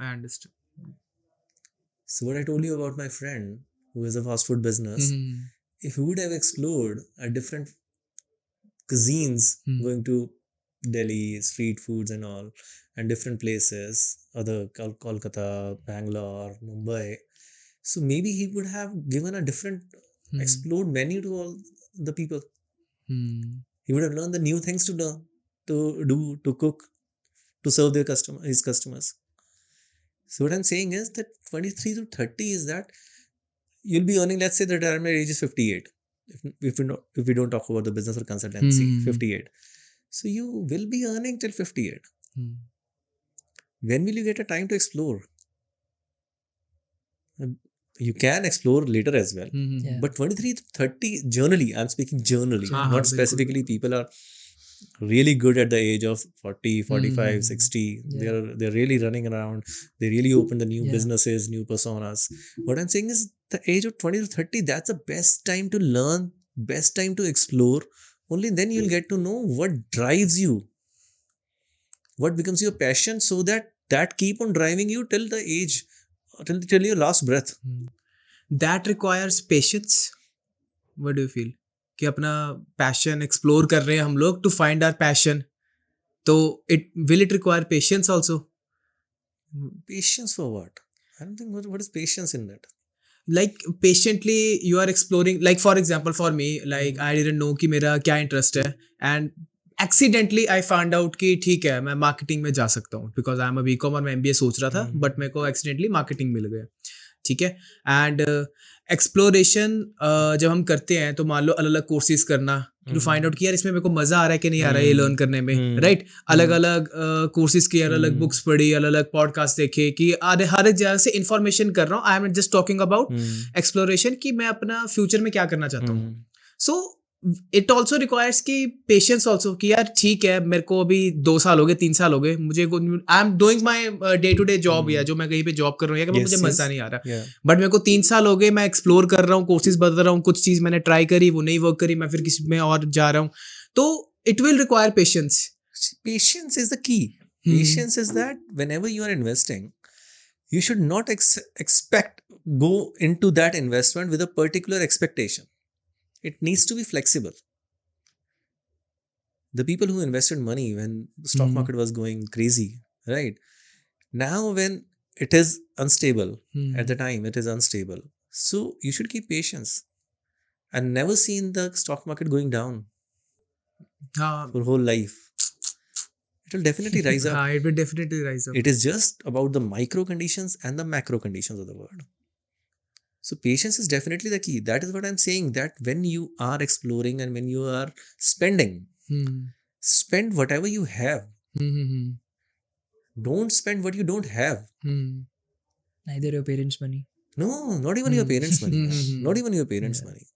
Speaker 3: I understand.
Speaker 1: So what I told you about my friend who has a fast food business, if he would have explored a different cuisines, going to Delhi, street foods and all, and different places, other Kolkata, Bangalore, Mumbai. So maybe he would have given a different explored menu to all the people. He would have learned the new things to learn, to do, to cook, to serve his customers. So what I'm saying is that 23 to 30 is that you'll be earning, let's say the retirement age is 58. If we don't talk about the business or consultancy, 58. So you will be earning till 58. When will you get a time to explore? You can explore later as well.
Speaker 2: Yeah.
Speaker 1: But 23 to 30, generally, I'm speaking generally,
Speaker 3: हाँ,
Speaker 1: not
Speaker 3: बिल्कुल,
Speaker 1: specifically. People are really good at the age of 40, 45, 60.
Speaker 2: Yeah.
Speaker 1: They're really running around. They really open the new
Speaker 2: Yeah.
Speaker 1: businesses, new personas. What I'm saying is the age of 20 to 30, that's the best time to learn, best time to explore. Only then you'll get to know what drives you, what becomes your passion, so that keep on driving you till the age, till your last breath.
Speaker 3: That requires patience. What do you feel? कि अपना passion explore कर रहे हैं हम लोग to find our passion, तो it will it require patience also?
Speaker 1: Patience for what? I don't think what is patience in that.
Speaker 3: Like patiently you are exploring, like for example for me, like I didn't know कि मेरा क्या interest है, and accidentally I found out कि ठीक है मैं marketing में जा सकता हूँ, because I am a BCom और मैं एमबीए सोच रहा था, बट मेरे को एक्सीडेंटली मार्केटिंग मिल गया. ठीक है. एंड एक्सप्लोरेशन जब हम करते हैं तो मान लो अलग अलग कोर्सेज करना टू फाइंड आउट कि यार इसमें मेरे को मजा आ रहा है कि नहीं आ रहा है ये लर्न करने में, राइट. अलग अलग कोर्सेज किए, अलग अलग बुक्स पढ़ी, अलग अलग पॉडकास्ट देखे कि हर एक जगह से इन्फॉर्मेशन कर रहा हूँ. I am just talking about exploration कि मैं अपना फ्यूचर में क्या करना चाहता हूँ. सो इट ऑल्सो रिक्वायर्स कि पेशेंस ऑल्सो कि यार ठीक है मेरे को अभी 2 साल हो गए, 3 साल हो गए, मुझे I am doing my day to day job, या जो मैं कहीं पे जॉब कर रहा हूँ, या मुझे मजा नहीं आ रहा, बट मेरे को 3 साल हो गए, मैं एक्सप्लोर कर रहा हूँ, कोर्सेज बदल रहा हूँ, कुछ चीज मैंने ट्राई करी वो नहीं वर्क करी, मैं फिर किसी में और जा रहा हूँ, तो it will require patience.
Speaker 1: Patience is the key. Patience is that whenever you are investing, you should not go into that investment with a particular expectation. It needs to be flexible. The people who invested money when the stock market was going crazy, right? Now when it is unstable, at the time it is unstable. So you should keep patience and never seen the stock market going down for whole life. It will definitely rise up.
Speaker 3: it will definitely rise up.
Speaker 1: It is just about the micro conditions and the macro conditions of the world. So patience is definitely the key. That is what I'm saying, that when you are exploring and when you are spending, spend whatever you have. Don't spend what you don't have.
Speaker 2: Neither your parents' money.
Speaker 1: No, not even your parents' money. Not even your parents' money.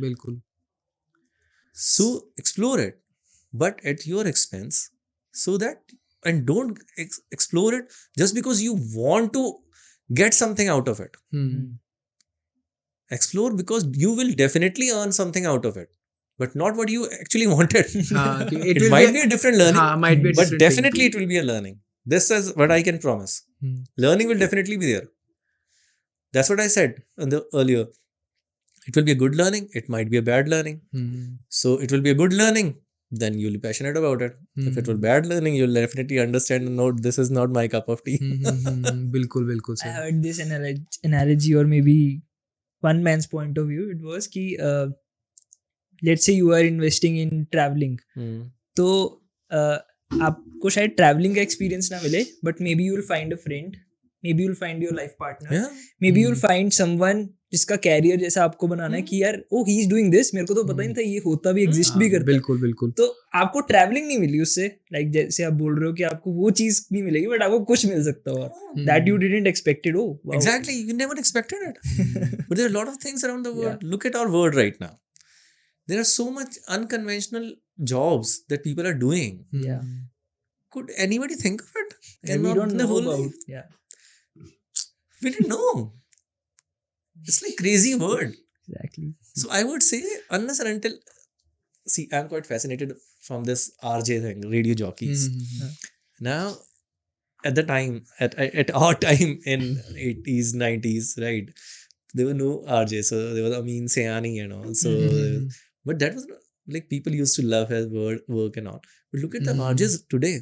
Speaker 3: बिल्कुल.
Speaker 1: So explore it, but at your expense, so that, and don't explore it just because you want to get something out of it. Explore because you will definitely earn something out of it, but not what you actually wanted.
Speaker 3: it
Speaker 1: It
Speaker 3: will
Speaker 1: might be a different learning,
Speaker 3: might be a
Speaker 1: but
Speaker 3: different thing.
Speaker 1: definitely it will be a learning. This is what I can promise. Learning will definitely be there. That's what I said earlier. It will be a good learning. It might be a bad learning. So it will be a good learning. Then you'll be passionate about it. If it will bad learning, you'll definitely understand and know this is not my cup of tea.
Speaker 3: बिल्कुल बिल्कुल
Speaker 2: I
Speaker 3: sir.
Speaker 2: heard this analogy, or maybe one man's point of view. It was कि let's say you are investing in traveling. तो आपको शायद travelling का experience ना मिले, but may be you will find a friend, may be you will find your life partner,
Speaker 1: Yeah.
Speaker 2: May be you will find someone जिसका career जैसा आपको बनाना है कि यार ओ ही इज डूइंग दिस, मेरे को तो पता ही नहीं था ये होता भी, एग्जिस्ट भी करता है.
Speaker 3: बिल्कुल बिल्कुल.
Speaker 2: तो आपको ट्रैवलिंग नहीं मिली उससे, लाइक जैसे आप बोल रहे हो कि आपको वो चीज नहीं मिलेगी बट आपको कुछ मिल सकता हो that you didn't expected. Oh
Speaker 1: Exactly, you never expected it. But there are a lot of things around the world.
Speaker 2: Yeah.
Speaker 1: Look at our world right now. There are so much unconventional jobs that people are doing.
Speaker 2: Yeah.
Speaker 1: Could anybody think of it?
Speaker 2: Yeah, we don't
Speaker 1: In the
Speaker 2: know
Speaker 1: whole
Speaker 2: about.
Speaker 1: life?
Speaker 2: Yeah,
Speaker 1: We didn't know. It's like crazy word.
Speaker 2: exactly.
Speaker 1: So I would say, unless and until, see, I'm quite fascinated from this RJ thing, radio jockeys. Now, at the time, at our time in 80s, 90s, right? There were no RJ, so there was Amin Sayani and all. So, but that was not, like people used to love his work and all. But look at the RJs today.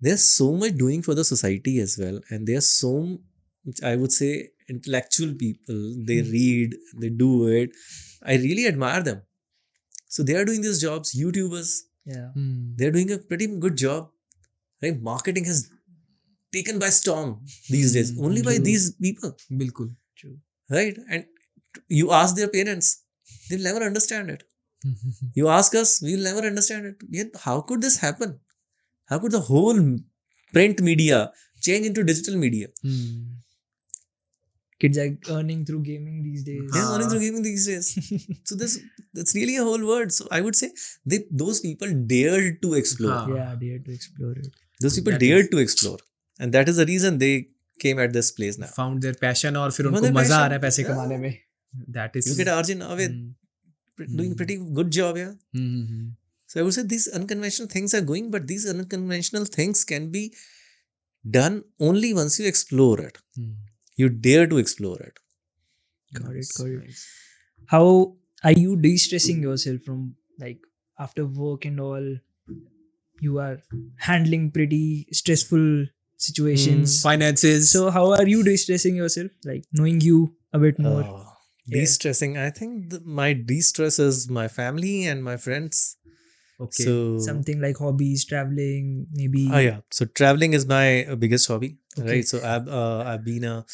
Speaker 1: There's so much doing for the society as well, and there's so much, I would say, intellectual people. They read, they do it. I really admire them. So they are doing these jobs. YouTubers,
Speaker 2: Yeah.
Speaker 1: they're doing a pretty good job. Right? Marketing has taken by storm these days, only by
Speaker 2: True.
Speaker 1: these people.
Speaker 3: बिल्कुल.
Speaker 2: True.
Speaker 1: Right? And you ask their parents, they'll never understand it. You ask us, we'll never understand it. Yet, how could this happen? How could the whole print media change into digital media?
Speaker 2: Kids are earning through gaming these days.
Speaker 1: They're earning through gaming these days. So that's really a whole world. So I would say those people dared to explore.
Speaker 2: Yeah, dare to explore it.
Speaker 1: Those people
Speaker 3: That
Speaker 1: dared
Speaker 3: is-
Speaker 1: to explore, and that is the reason they came at this place now.
Speaker 3: Found their passion और फिर
Speaker 1: Found
Speaker 3: उनको
Speaker 1: their
Speaker 3: मजा आ
Speaker 1: passion.
Speaker 3: रहा है पैसे
Speaker 1: Yeah.
Speaker 3: कमाने में. That is.
Speaker 1: Look at Arjun Navid doing a pretty good job here. So I would say these unconventional things are going, but these unconventional things can be done only once you explore it. You dare to explore it.
Speaker 2: Got it. How are you de-stressing yourself from, like, after work and all? You are handling pretty stressful situations.
Speaker 3: Finances.
Speaker 2: So how are you de-stressing yourself? Like, knowing you a bit more.
Speaker 1: De-stressing. I think my de-stress is my family and my friends.
Speaker 3: Okay.
Speaker 1: So
Speaker 2: Something like hobbies, traveling, maybe.
Speaker 1: yeah. So traveling is my biggest hobby,
Speaker 2: Okay.
Speaker 1: right? So I've been a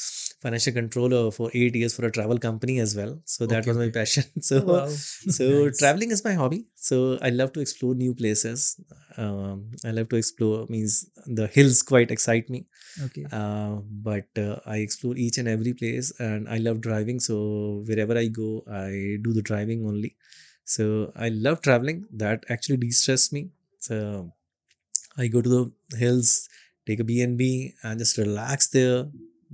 Speaker 1: financial controller for 8 years for a travel company as well. So that
Speaker 3: Okay,
Speaker 1: was my
Speaker 3: okay.
Speaker 1: passion. So
Speaker 2: Oh, wow.
Speaker 1: so
Speaker 3: Nice.
Speaker 1: traveling is my hobby. So I love to explore new places. I love to explore, means the hills quite excite me.
Speaker 2: Okay.
Speaker 1: But I explore each and every place, and I love driving. So wherever I go, I do the driving only. So I love traveling. That actually de-stress me. So I go to the hills, take a B&B, and just relax there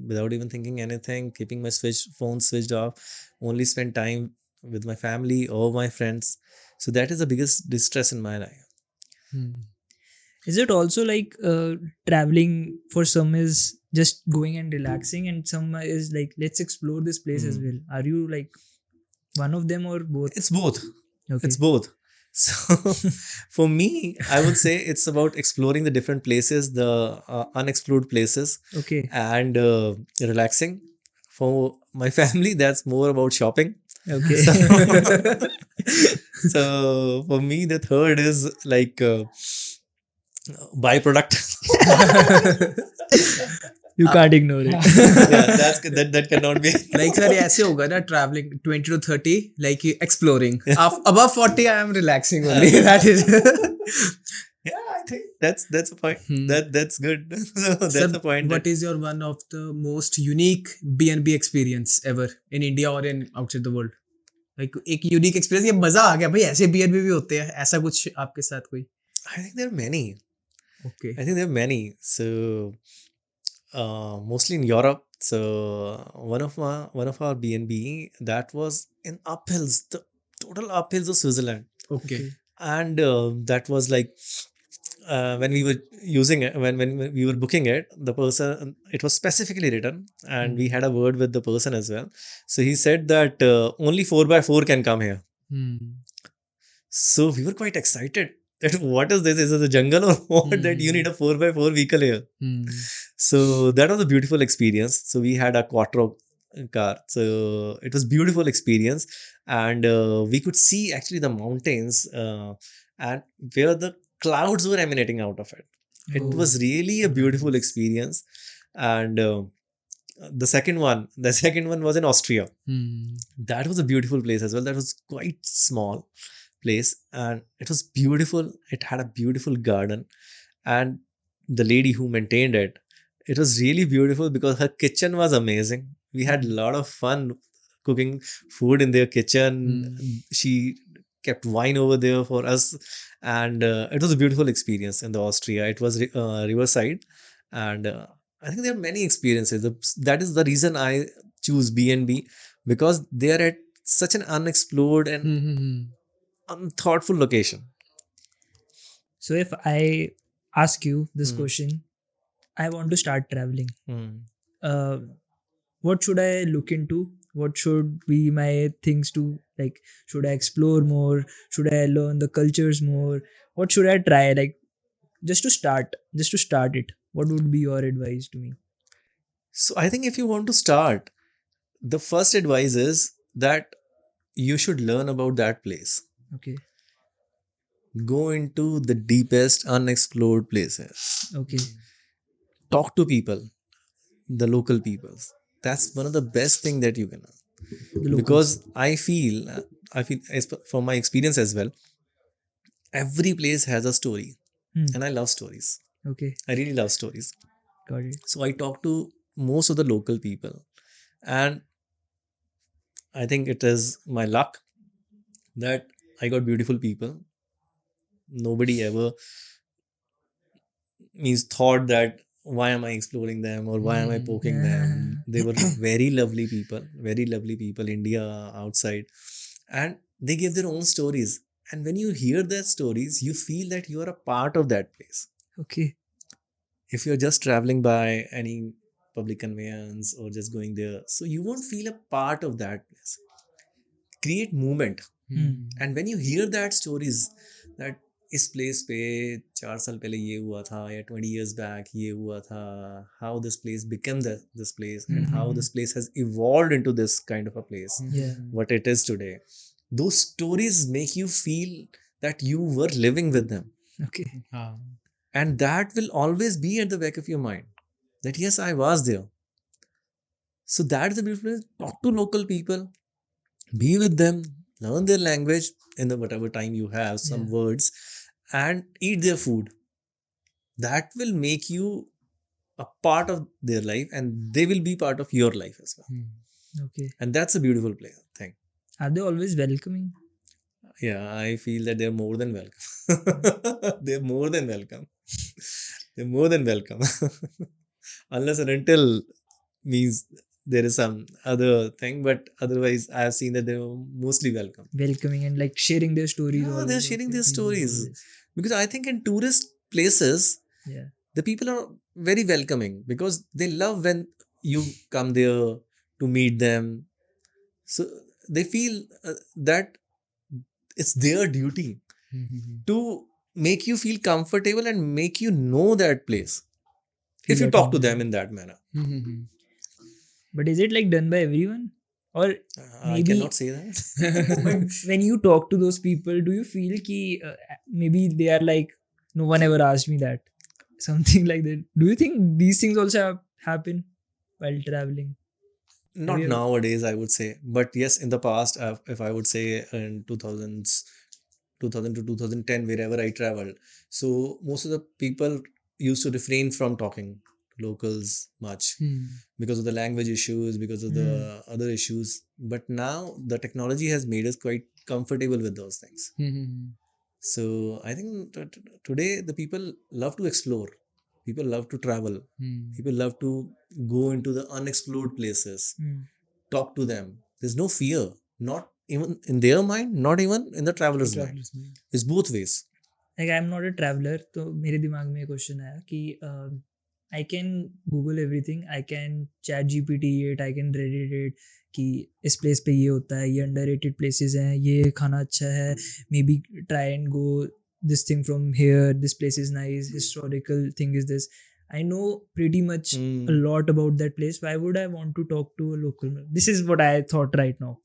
Speaker 1: without even thinking anything, keeping my phone switched off, only spend time with my family or my friends. So that is the biggest distress in my life.
Speaker 2: Is it also like traveling for some is just going and relaxing, and some is like, let's explore this place as well? Are you like one of them or both?
Speaker 1: It's both.
Speaker 2: Okay.
Speaker 1: It's both. So for me, I would say it's about exploring the different places, the unexplored places,
Speaker 2: Okay.
Speaker 1: and relaxing. For my family, that's more about shopping.
Speaker 2: Okay.
Speaker 1: So for me, the third is like byproduct.
Speaker 2: You can't ignore it.
Speaker 1: Yeah, that cannot be.
Speaker 3: Like sir ऐसे होगा ना traveling 20 to 30 like exploring. Above 40 I am relaxing only. That is.
Speaker 1: Yeah, I think that's a point. That's good. So that's
Speaker 3: Sir,
Speaker 1: the point.
Speaker 3: what is your one of the most unique B&B experience ever in India or in outside the world? Like एक unique experience, ये मजा आ गया भाई, ऐसे B&B भी होते हैं, ऐसा कुछ आपके साथ कोई?
Speaker 1: I think there are many.
Speaker 3: Okay.
Speaker 1: I think there are many. So mostly in Europe. So one of our B&B that was in uphills, the total uphills of Switzerland,
Speaker 3: Okay.
Speaker 1: and that was like when we were using it, when we were booking it, the person, it was specifically written, and we had a word with the person as well. So he said that only 4x4 can come here. So we were quite excited that what is this? Is it a jungle or what? That you need a 4x4 vehicle here. So that was a beautiful experience. So we had a quattro car. So it was beautiful experience, and we could see actually the mountains and where the clouds were emanating out of it. It was really a beautiful experience, and the second one was in Austria.
Speaker 3: Hmm.
Speaker 1: That was a beautiful place as well. That was quite small place, and it was beautiful. It had a beautiful garden, and the lady who maintained it, it was really beautiful because her kitchen was amazing. We had a lot of fun cooking food in their kitchen. She kept wine over there for us, and it was a beautiful experience in the Austria. It was riverside, and I think there are many experiences. That is the reason I choose BNB, because they are at such an unexplored and
Speaker 3: Hmm.
Speaker 1: unthoughtful location.
Speaker 2: So if I ask you this
Speaker 1: Hmm.
Speaker 2: question, I want to start traveling.
Speaker 1: Hmm.
Speaker 2: Uh, what should I look into? What should be my things to like? Should I explore more? Should I learn the cultures more? What should I try? Like just to start it. What would be your advice to me?
Speaker 1: So I think if you want to start, the first advice is that you should learn about that place.
Speaker 2: Okay,
Speaker 1: Go into the deepest unexplored places.
Speaker 2: okay,
Speaker 1: Talk to people, the local peoples. That's one of the best thing that you can learn.
Speaker 2: the locals.
Speaker 1: Because I feel from my experience as well, every place has a story,
Speaker 2: Hmm.
Speaker 1: and I love stories.
Speaker 2: Okay,
Speaker 1: I really love stories.
Speaker 2: got it.
Speaker 1: So I talk to most of the local people, and I think it is my luck that I got beautiful people. Nobody ever means thought that why am I exploring them or why am I poking them. They were very lovely people, India outside, and they give their own stories. And when you hear their stories, you feel that you are a part of that place.
Speaker 2: Okay.
Speaker 1: If you're just traveling by any public conveyance or just going there, so you won't feel a part of that place. Create movement. And when you here that stories that इस place पे 4 साल पहले ये हुआ था या 20 years back ये हुआ था, how this place become this place and how this place has evolved into this kind of a place
Speaker 2: Yeah.
Speaker 1: what it is today. Those stories make you feel that you were living with them,
Speaker 2: Okay.
Speaker 1: and that will always be at the back of your mind that yes, I was there. So that's the beautiful thing. Talk to local people, be with them, learn their language in the whatever time you have, some
Speaker 2: Yeah.
Speaker 1: words, and eat their food. That will make you a part of their life, and they will be part of your life as well.
Speaker 2: Okay.
Speaker 1: And that's a beautiful thing.
Speaker 2: Are they always welcoming?
Speaker 1: Yeah, I feel that they're more than welcome. They're more than welcome. They're more than welcome. Unless and until means there is some other thing, but otherwise, I have seen that they're mostly welcome.
Speaker 2: Welcoming and like sharing their stories.
Speaker 1: Yeah,
Speaker 2: all
Speaker 1: they're
Speaker 2: over
Speaker 1: sharing
Speaker 2: the
Speaker 1: their
Speaker 2: place.
Speaker 1: stories.
Speaker 2: Always.
Speaker 1: Because I think in tourist places,
Speaker 2: Yeah.
Speaker 1: the people are very welcoming because they love when you come there to meet them. So they feel that it's their duty to make you feel comfortable and make you know that place if
Speaker 2: Feel
Speaker 1: you
Speaker 2: at
Speaker 1: talk
Speaker 2: home
Speaker 1: to
Speaker 2: there.
Speaker 1: them in that manner.
Speaker 2: But is it like done by everyone? Or
Speaker 1: I
Speaker 2: maybe
Speaker 1: cannot say that.
Speaker 2: but when you talk to those people, do you feel ki maybe they are like, no one ever asked me that? Something like that. Do you think these things also happen while traveling?
Speaker 1: Not
Speaker 2: you-
Speaker 1: nowadays, I would say, but yes, in the past, if I would say in 2000 to 2010, wherever I traveled, so most of the people used to refrain from talking to locals much because of the language issues, because of the other issues. But now the technology has made us quite comfortable with those things. So I think today the people love to explore, people love to travel, people love to go into the unexplored places,
Speaker 2: Hmm.
Speaker 1: talk to them. There's no fear, not even in their mind, not even in the traveler's mind. It's both ways.
Speaker 2: Like I'm not a traveler, तो मेरे दिमाग में question आया कि I can Google everything, I can chat GPT it, I can Reddit it कि इस place पे ये होता है, ये underrated places हैं, ये खाना अच्छा है, maybe try and go this thing from here, this place is nice, historical thing is this. I know pretty much a lot about that place. Why would I want to talk to a local? This is what I thought right now.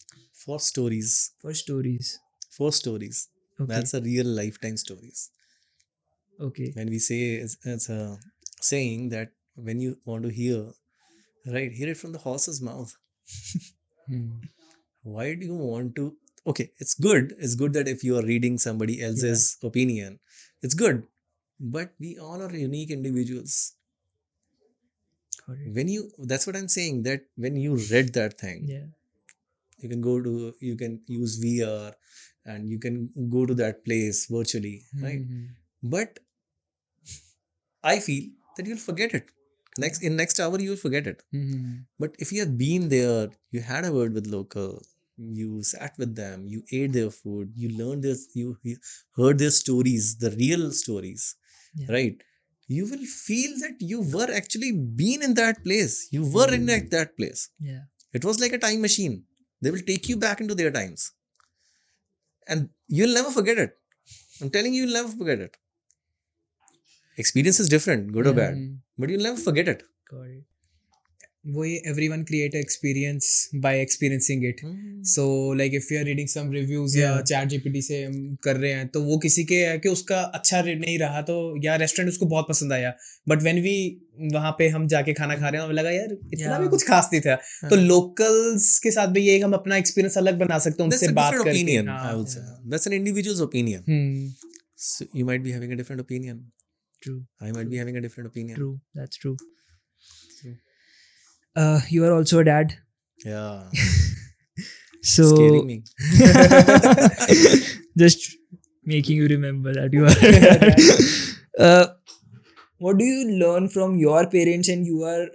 Speaker 1: For stories.
Speaker 2: For stories.
Speaker 1: For stories.
Speaker 2: Okay.
Speaker 1: That's a real lifetime stories.
Speaker 2: Okay.
Speaker 1: When we say it's a saying that when you want to hear Right, hear it from the horse's mouth.
Speaker 3: Hmm.
Speaker 1: Why do you want to? Okay, it's good. It's good that if you are reading somebody else's opinion, it's good. But we all are unique individuals.
Speaker 2: Correct.
Speaker 1: When you, that's what I'm saying, that when you read that thing,
Speaker 2: Yeah.
Speaker 1: you can use VR and you can go to that place virtually, right?
Speaker 3: Hmm.
Speaker 1: But I feel that you'll forget it. Next hour you'll forget it.
Speaker 3: Hmm.
Speaker 1: But if you have been there, you had a word with local, you sat with them, you ate their food, you learned this, you heard their stories, the real stories,
Speaker 2: Yeah.
Speaker 1: right? You will feel that you were actually been in that place. You were in that place.
Speaker 2: Yeah.
Speaker 1: It was like a time machine. They will take you back into their times. And you'll never forget it. I'm telling you, you'll never forget it. Experience is different, good or
Speaker 2: Yeah.
Speaker 1: bad, but you'll never forget it.
Speaker 2: Got it.
Speaker 3: वो everyone create an experience by experiencing it. So like if you are reading some reviews या
Speaker 2: Yeah.
Speaker 3: Chat GPT से हम कर रहे हैं तो वो किसी के है कि उसका अच्छा नहीं रहा तो या रेस्टोरेंट उसको बहुत पसंद आया बट व्हेन वी वहां पे हम जाके खाना खा रहे हैं हमें लगा यार इतना भी
Speaker 2: Yeah.
Speaker 3: कुछ खास नहीं था तो लोकल्स के साथ भी ये हम अपना एक्सपीरियंस अलग बना सकते हैं
Speaker 1: That's
Speaker 3: उनसे
Speaker 1: a
Speaker 3: बात
Speaker 1: different
Speaker 3: करके
Speaker 1: opinion,
Speaker 3: हाँ
Speaker 1: I would say. That's an individual's opinion.
Speaker 3: Hmm
Speaker 1: So you might be having a different opinion.
Speaker 2: True.
Speaker 1: I might be having a different opinion.
Speaker 2: True. That's true.
Speaker 1: True.
Speaker 2: You are also a dad.
Speaker 1: Yeah.
Speaker 2: So
Speaker 1: Scaring me.
Speaker 2: just making you remember that you are. What do you learn from your parents and you are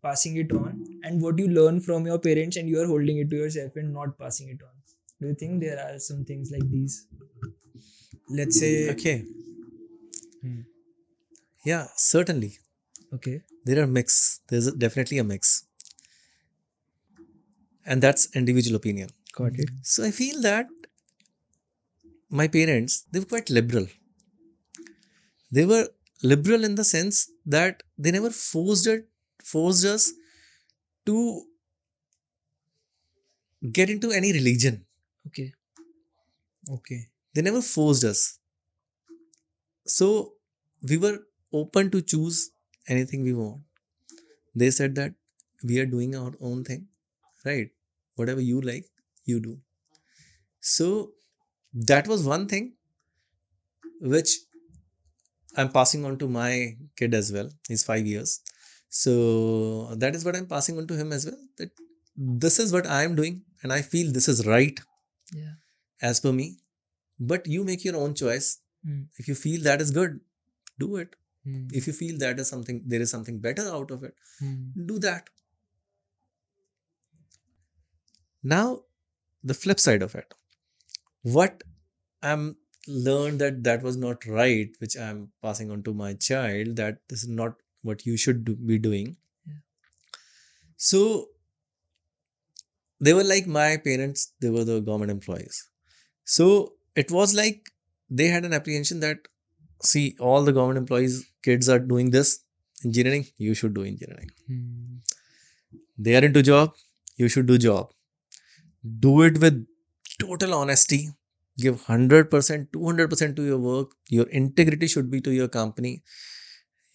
Speaker 2: passing it on, and what do you learn from your parents and you are holding it to yourself and not passing it on? Do you think there are some things like these?
Speaker 3: let's say
Speaker 1: Okay.
Speaker 3: Hmm.
Speaker 1: Yeah, certainly.
Speaker 2: Okay.
Speaker 1: There are mix. There's definitely a mix. And that's individual opinion.
Speaker 2: Got it.
Speaker 1: So I feel that my parents, they were quite liberal. They were liberal in the sense that they never forced us to get into any religion.
Speaker 2: Okay.
Speaker 3: okay
Speaker 1: They never forced us. So we were open to choose anything we want. They said that we are doing our own thing, right? Whatever you like, you do. So that was one thing which I'm passing on to my kid as well. He's 5 years. So that is what I'm passing on to him as well. That this is what I am doing, and I feel this is right
Speaker 2: Yeah.
Speaker 1: as per me. But you make your own choice.
Speaker 2: Mm.
Speaker 1: If you feel that is good, do it.
Speaker 3: Hmm.
Speaker 1: If you feel that is something, there is something better out of it,
Speaker 3: Hmm.
Speaker 1: do that. Now, the flip side of it, what I'm learned that was not right, which I'm passing on to my child, that this is not what you should be doing.
Speaker 2: Yeah.
Speaker 1: So they were like my parents, they were the government employees. So it was like they had an apprehension that, see, all the government employees, kids are doing this engineering, you should do engineering.
Speaker 3: Hmm.
Speaker 1: They are into job, you should do job. Do it with total honesty. Give 100%, 200% to your work. Your integrity should be to your company.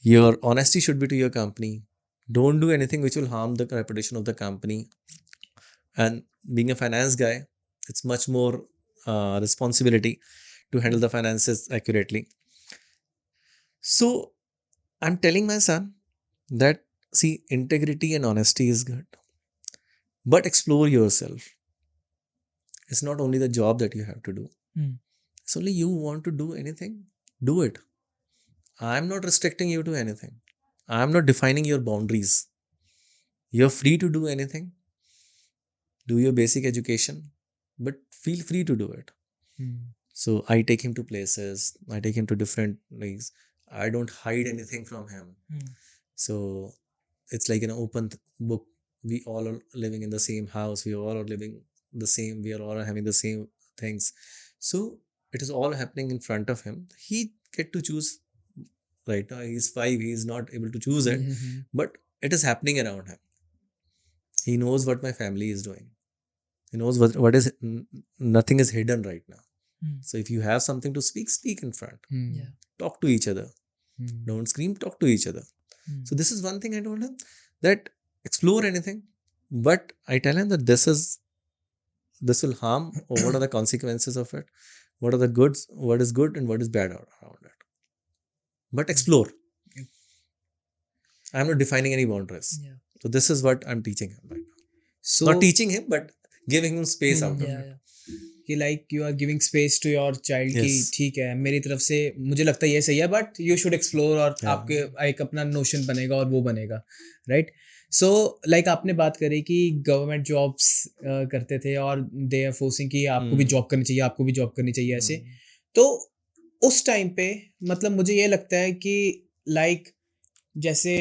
Speaker 1: Your honesty should be to your company. Don't do anything which will harm the reputation of the company. And being a finance guy, it's much more responsibility to handle the finances accurately. So I'm telling my son that, see, integrity and honesty is good, but explore yourself. It's not only the job that you have to do.
Speaker 2: Mm.
Speaker 1: It's only you want to do anything, do it. I'm not restricting you to anything. I'm not defining your boundaries. You're free to do anything. Do your basic education, but feel free to do it.
Speaker 3: Hmm.
Speaker 1: So I take him to places, I take him to different things. I don't hide anything from him.
Speaker 2: Mm.
Speaker 1: So it's like an open book. We all are living in the same house. We all are living the same. We are all having the same things. So it is all happening in front of him. He get to choose. Right now he's 5. He is not able to choose it,
Speaker 3: Hmm.
Speaker 1: but it is happening around him. He knows what my family is doing. He knows what is nothing is hidden right now.
Speaker 2: Mm.
Speaker 1: So if you have something to speak, speak in front.
Speaker 3: Hmm.
Speaker 2: Yeah.
Speaker 1: Talk to each other.
Speaker 3: Hmm.
Speaker 1: Don't scream, talk to each other.
Speaker 2: Mm.
Speaker 1: So this is one thing I told him, that explore anything, but I tell him that this will harm, or what are the consequences of it, what are the goods, what is good and what is bad around it. But explore. I'm not defining any boundaries.
Speaker 2: Yeah.
Speaker 1: So this is what I'm teaching him right now.
Speaker 3: So
Speaker 1: Not teaching him, but giving him space out of
Speaker 2: Yeah,
Speaker 1: it.
Speaker 2: yeah.
Speaker 3: कि like you are giving space to your child कि
Speaker 1: Yes.
Speaker 3: ठीक है मेरी तरफ से मुझे लगता है ये सही है बट यू शुड एक्सप्लोर और
Speaker 1: Yeah.
Speaker 3: आपके एक अपना नोशन बनेगा और वो बनेगा राइट सो लाइक आपने बात करी कि गवर्नमेंट जॉब्स करते थे और दे आर फोर्सिंग कि आपको भी जॉब करनी चाहिए आपको भी जॉब करनी चाहिए ऐसे तो उस टाइम पे मतलब मुझे ये लगता है कि लाइक जैसे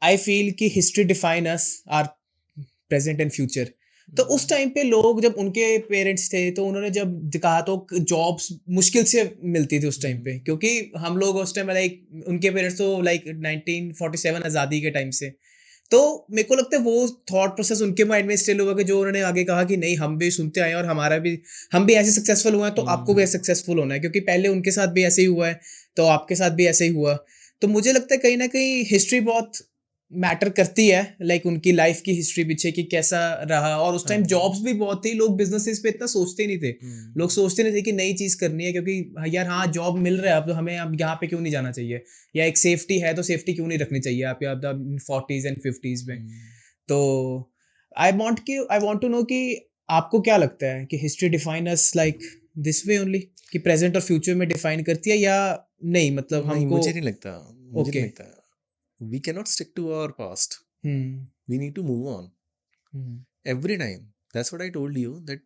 Speaker 3: आई फील कि history define us are present and future तो उस टाइम पे लोग जब उनके पेरेंट्स थे तो उन्होंने जब कहा तो जॉब्स मुश्किल से मिलती थी उस टाइम पे क्योंकि हम लोग उस टाइम लाइक उनके पेरेंट्स तो लाइक 1947 आज़ादी के टाइम से तो मेरे को लगता है वो थॉट प्रोसेस उनके माइंड में स्टिल हुआ कि जो उन्होंने आगे कहा कि नहीं हम भी सुनते आए और हम भी ऐसे सक्सेसफुल हुए हैं तो आपको भी सक्सेसफुल होना है क्योंकि पहले उनके साथ भी ऐसे ही हुआ है तो आपके साथ भी ऐसे ही हुआ तो मुझे लगता है कहीं ना कहीं हिस्ट्री बहुत मैटर करती है लाइक उनकी लाइफ की हिस्ट्री पीछे कि कैसा रहा और उस टाइम जॉब्स भी बहुत थी लोग बिजनेसेस पे इतना सोचते नहीं थे लोग सोचते नहीं थे कि नई चीज करनी है क्योंकि यार हाँ जॉब मिल रहा है अब तो हमें अब यहाँ पे क्यों नहीं जाना चाहिए या एक सेफ्टी है तो सेफ्टी क्यों नहीं रखनी चाहिए आप या 40s एंड 50s में तो आई वांट टू नो कि आपको क्या लगता है कि history define us like this way only कि प्रेजेंट और फ्यूचर में डिफाइन करती है या नहीं मतलब
Speaker 1: नहीं,
Speaker 3: हमको
Speaker 1: मुझे नहीं लगता
Speaker 3: Okay.
Speaker 1: लगता we cannot stick to our past. We need to move on every time. That's what I told you, that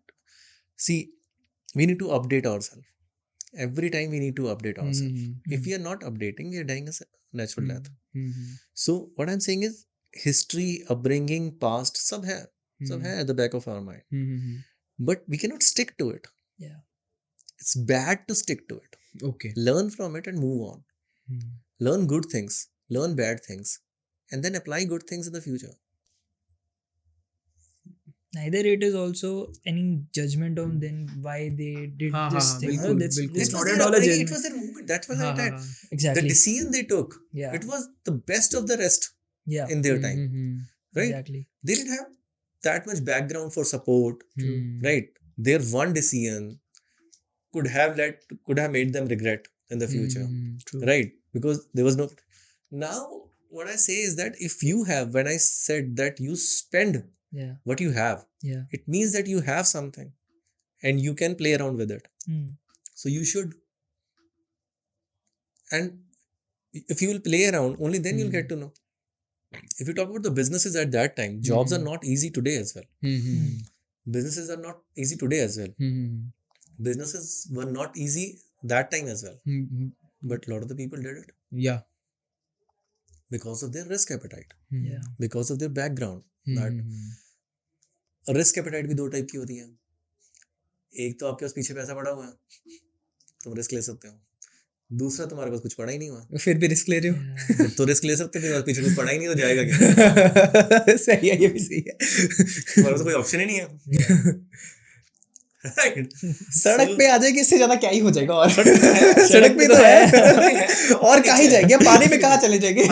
Speaker 1: see, we need to update ourselves every time. We need to update ourselves. If we are not updating, we are dying a natural death. So what I'm saying is history, upbringing, past सब है at the back of our mind, but we cannot stick to it.
Speaker 2: Yeah.
Speaker 1: It's bad to stick to it.
Speaker 3: Okay.
Speaker 1: Learn from it and move on. Learn good things, learn bad things, and then apply good things in the future.
Speaker 2: Neither it is also any judgment on them why they did this thing.
Speaker 3: बिल्कुल,
Speaker 2: That's
Speaker 3: बिल्कुल.
Speaker 2: it's
Speaker 1: It
Speaker 2: not
Speaker 1: was
Speaker 2: at all a
Speaker 1: it
Speaker 2: judgment.
Speaker 1: was their movement. That was
Speaker 3: हाँ,
Speaker 1: that.
Speaker 3: हाँ, हाँ.
Speaker 1: The
Speaker 2: Exactly.
Speaker 1: decision they took,
Speaker 2: Yeah.
Speaker 1: it was the best of the rest
Speaker 2: Yeah.
Speaker 1: in their time, right?
Speaker 2: Exactly.
Speaker 1: They didn't have that much background for support, right? Their one decision could have made them regret in the future,
Speaker 2: True.
Speaker 1: right? Because there was no. Now what I say is that if you have, when I said that you spend
Speaker 2: Yeah.
Speaker 1: what you have,
Speaker 2: Yeah.
Speaker 1: it means that you have something and you can play around with it. So you should. And if you will play around, only then you'll get to know. If you talk about the businesses at that time, jobs are not easy today as well. Businesses are not easy today as well. Businesses were not easy that time as well. But a lot of the people did it
Speaker 3: Yeah.
Speaker 1: because of their risk appetite,
Speaker 2: Yeah.
Speaker 1: because of their background. That risk appetite भी दो type की होती है. एक तो आपके पास पीछे पैसा पड़ा हुआ है, तुम रिस्क ले सकते हो. दूसरा तुम्हारे पास कुछ पड़ा ही नहीं हुआ,
Speaker 3: फिर भी रिस्क ले रहे हो.
Speaker 1: तो रिस्क ले सकते हो. पीछे कुछ पड़ा ही नहीं तो जाएगा क्या?
Speaker 3: सही है ये भी सही है.
Speaker 1: तुम्हारे पास कोई ऑप्शन ही नहीं है. Right.
Speaker 3: सड़क पे आ जाएगी इससे ज्यादा क्या ही हो जाएगा और
Speaker 1: सड़क
Speaker 3: सड़क पे तो
Speaker 1: है.
Speaker 3: है और कहाँ ही जाएंगे पानी में कहाँ चले जाएंगे.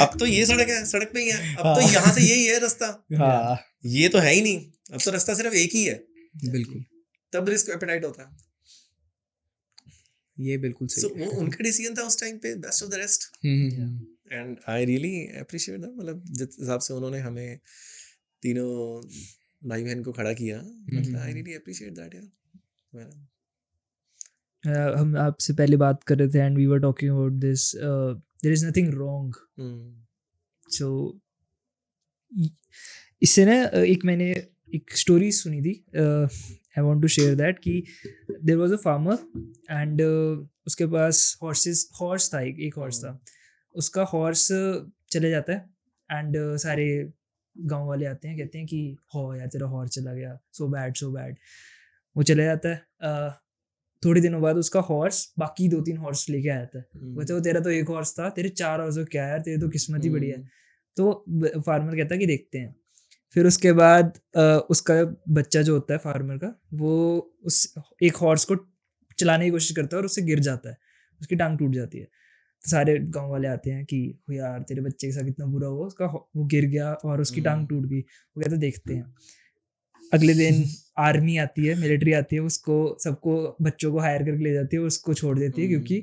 Speaker 1: अब तो ये सड़क है, सड़क पे ही है. अब तो यहाँ से यही है रास्ता.
Speaker 3: हाँ
Speaker 1: ये तो है ही नहीं. अब तो रास्ता सिर्फ एक ही है.
Speaker 3: बिल्कुल.
Speaker 1: तब रिस्क एपेटाइट होता है.
Speaker 3: ये बिल्कुल
Speaker 1: So
Speaker 3: सही
Speaker 1: वो उनका डिसीजन था उस टाइम पे, best of the rest. And I really appreciate that. मतलब जिस हिसाब से उन्होंने हमें तीनों भाई बहन को खड़ा किया, मतलब आई रियली अप्रिशिएट दैट यार.
Speaker 2: हम आपसे पहले बात कर रहे थे and we were talking about this there is nothing wrong. So इससे ना एक मैंने एक स्टोरी सुनी थी. I want to share that कि there was a farmer and उसके पास हॉर्स था. एक हॉर्स था. उसका हॉर्स चले जाता है एंड सारे गांव वाले आते हैं, कहते हैं कि हो यार तेरा हॉर्स चला गया, सो बैड. वो चले जाता है. थोड़ी दिनों बाद उसका हॉर्स बाकी 2-3 हॉर्स लेके आ जाता है. बोलते वो तेरा तो एक हॉर्स था, तेरे 4 हॉर्स हो, क्या यार तेरी तो किस्मत ही बढ़िया है. तो फार्मर कहता है कि देखते हैं. फिर उसके बाद उसका बच्चा जो होता है फार्मर का, वो उस एक हॉर्स को चलाने की कोशिश करता है और उससे गिर जाता है, उसकी टांग टूट जाती है. सारे गांव वाले आते हैं कि "हो यार तेरे बच्चे के साथ कितना बुरा हुआ, उसका वो गिर गया और उसकी टांग टूट गई"। वो कहते देखते हैं। अगले दिन आर्मी आती है, मिलिट्री आती है, उसको सबको बच्चों को हायर करके ले जाती है, उसको छोड़ देती है क्योंकि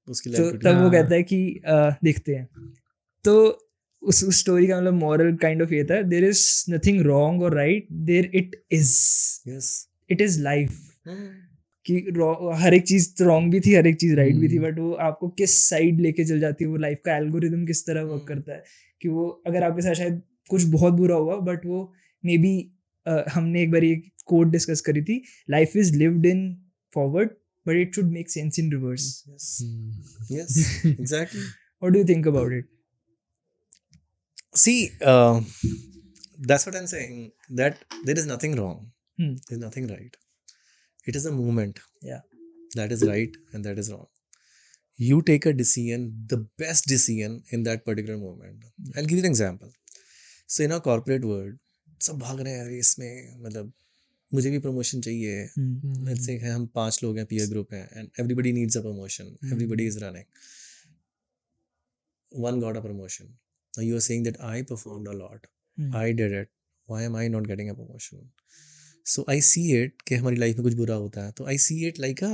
Speaker 1: उसकी
Speaker 2: तो
Speaker 1: लाइफ टूट
Speaker 2: तब वो
Speaker 3: हाँ।
Speaker 2: कहता है कि देखते हैं। तो उस स्टोरी का मतलब मॉरल काइंड ऑफ ये था, देयर इज नथिंग रॉन्ग और right, there it is,
Speaker 1: yes
Speaker 2: it is life. कि हर एक चीज रॉन्ग भी थी, हर एक चीज राइट भी थी, बट वो आपको किस साइड लेके चल जाती है, वो लाइफ का एल्गोरिदम किस तरह वर्क करता है कि वो अगर आपके साथ शायद कुछ बहुत बुरा हुआ बट वो मे बी हमने एक बार एक कोट डिस्कस करी थी, life is lived in forward but it should make sense in reverse.
Speaker 1: yes exactly.
Speaker 2: What do you think about it?
Speaker 1: See, that's what I'm saying, that there is nothing wrong, there's nothing right. It is a movement.
Speaker 2: Yeah.
Speaker 1: That is right and that is wrong. You take a decision, the best decision in that particular moment. I'll give you an example. So in our corporate world, सब भाग रहे हैं इसमें, मतलब मुझे भी promotion चाहिए। Let's say हम 5 लोग हैं, पीयर ग्रुप है, and everybody needs a promotion, everybody is running, one got a promotion. Now you are saying that I performed a lot, I did it, why am I not getting a promotion? So I see it कि हमारी life में कुछ बुरा होता है तो I see it like a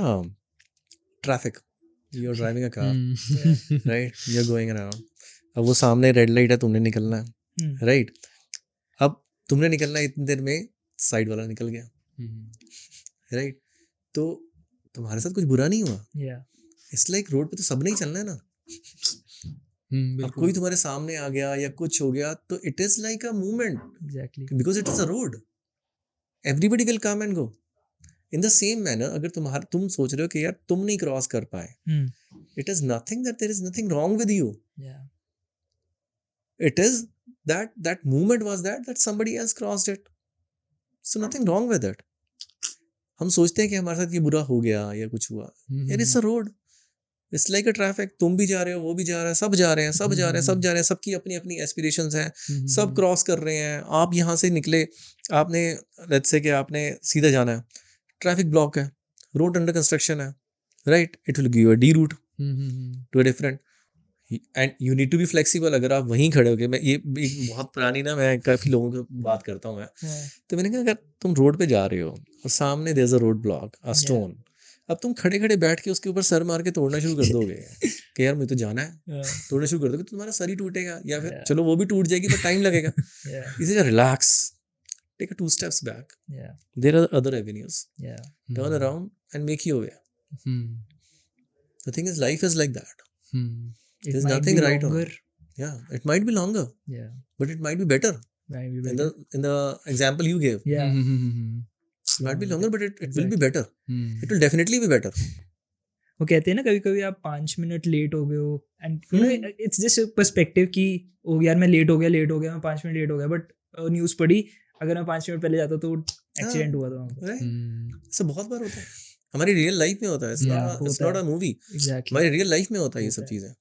Speaker 1: traffic. You're driving a car, right? You're going around. अब वो सामने रेड लाइट है, तुमने निकलना है, राइट? अब तुमने निकलना है, इतनी देर में साइड वाला निकल गया, राइट? तो तुम्हारे साथ कुछ बुरा नहीं हुआ। इट्स लाइक रोड पे तो सबने ही चलना है ना। अब कोई तुम्हारे सामने आ गया या कुछ हो गया तो it is like a movement,
Speaker 2: exactly,
Speaker 1: because it is a road, everybody will come and go. In the same manner अगर तुम सोच रहे हो कि यार तुम नहीं क्रॉस कर पाए, it is nothing that there is nothing wrong with you, it is that movement was that somebody else crossed it, so nothing wrong with it. हम सोचते हैं कि हमारे साथ ये बुरा हो गया या कुछ हुआ, यार it's a road, it's like a traffic, तुम भी जा रहे हो, वो भी जा रहा है, सब जा रहे हैं, सब जा रहे हैं, सब जा रहे हैं, सबकी अपनी अपनी एस्पिरेशंस हैं, सब क्रॉस कर रहे हैं। आप यहाँ से निकले, आपने लेट्स से कि आपने सीधा जाना है, ट्रैफिक ब्लॉक है, रोड अंडर कंस्ट्रक्शन है, right? It will give a detour to a different, and you need to be flexible. अगर आप वहीं खड़े हो गए, मैं ये एक बहुत पुरानी ना, मैं काफ़ी लोगों को बात करता हूँ मैं, तो मैंने कहा अगर तुम रोड पे जा रहे हो और सामने there is a road block, a stone, अब तुम खड़े खड़े बैठ के उसके ऊपर सर मार के तोड़ना शुरू कर दोगे कि यार मुझे तो जाना है, तोड़ना शुरू कर दोगे तो तुम्हारा सर ही टूटेगा, या फिर चलो वो भी टूट जाएगी पर टाइम लगेगा। इसे relax, take a 2 steps back, there are other avenues, turn around and make your way. The thing is, life is like that. There's nothing right or wrong. Yeah, it might be longer, but it might be better. In the example you gave, it might be longer, but it will be better. It will definitely be better.
Speaker 2: वो कहते हैं ना कभी कभी आप 5 minute late हो गए हो, and you know it's just perspective कि ओ यार मैं लेट हो गया, मैं 5 मिनट लेट हो गया, बट न्यूज़ पढ़ी, अगर मैं 5 मिनट पहले जाता तो एक्सीडेंट हुआ था वहाँ पे।
Speaker 1: राइट, सब बहुत बार होता है, हमारी रियल लाइफ में होता है, इट्स नॉट अ मूवी, हमारी रियल लाइफ में होता है ये सब चीजें।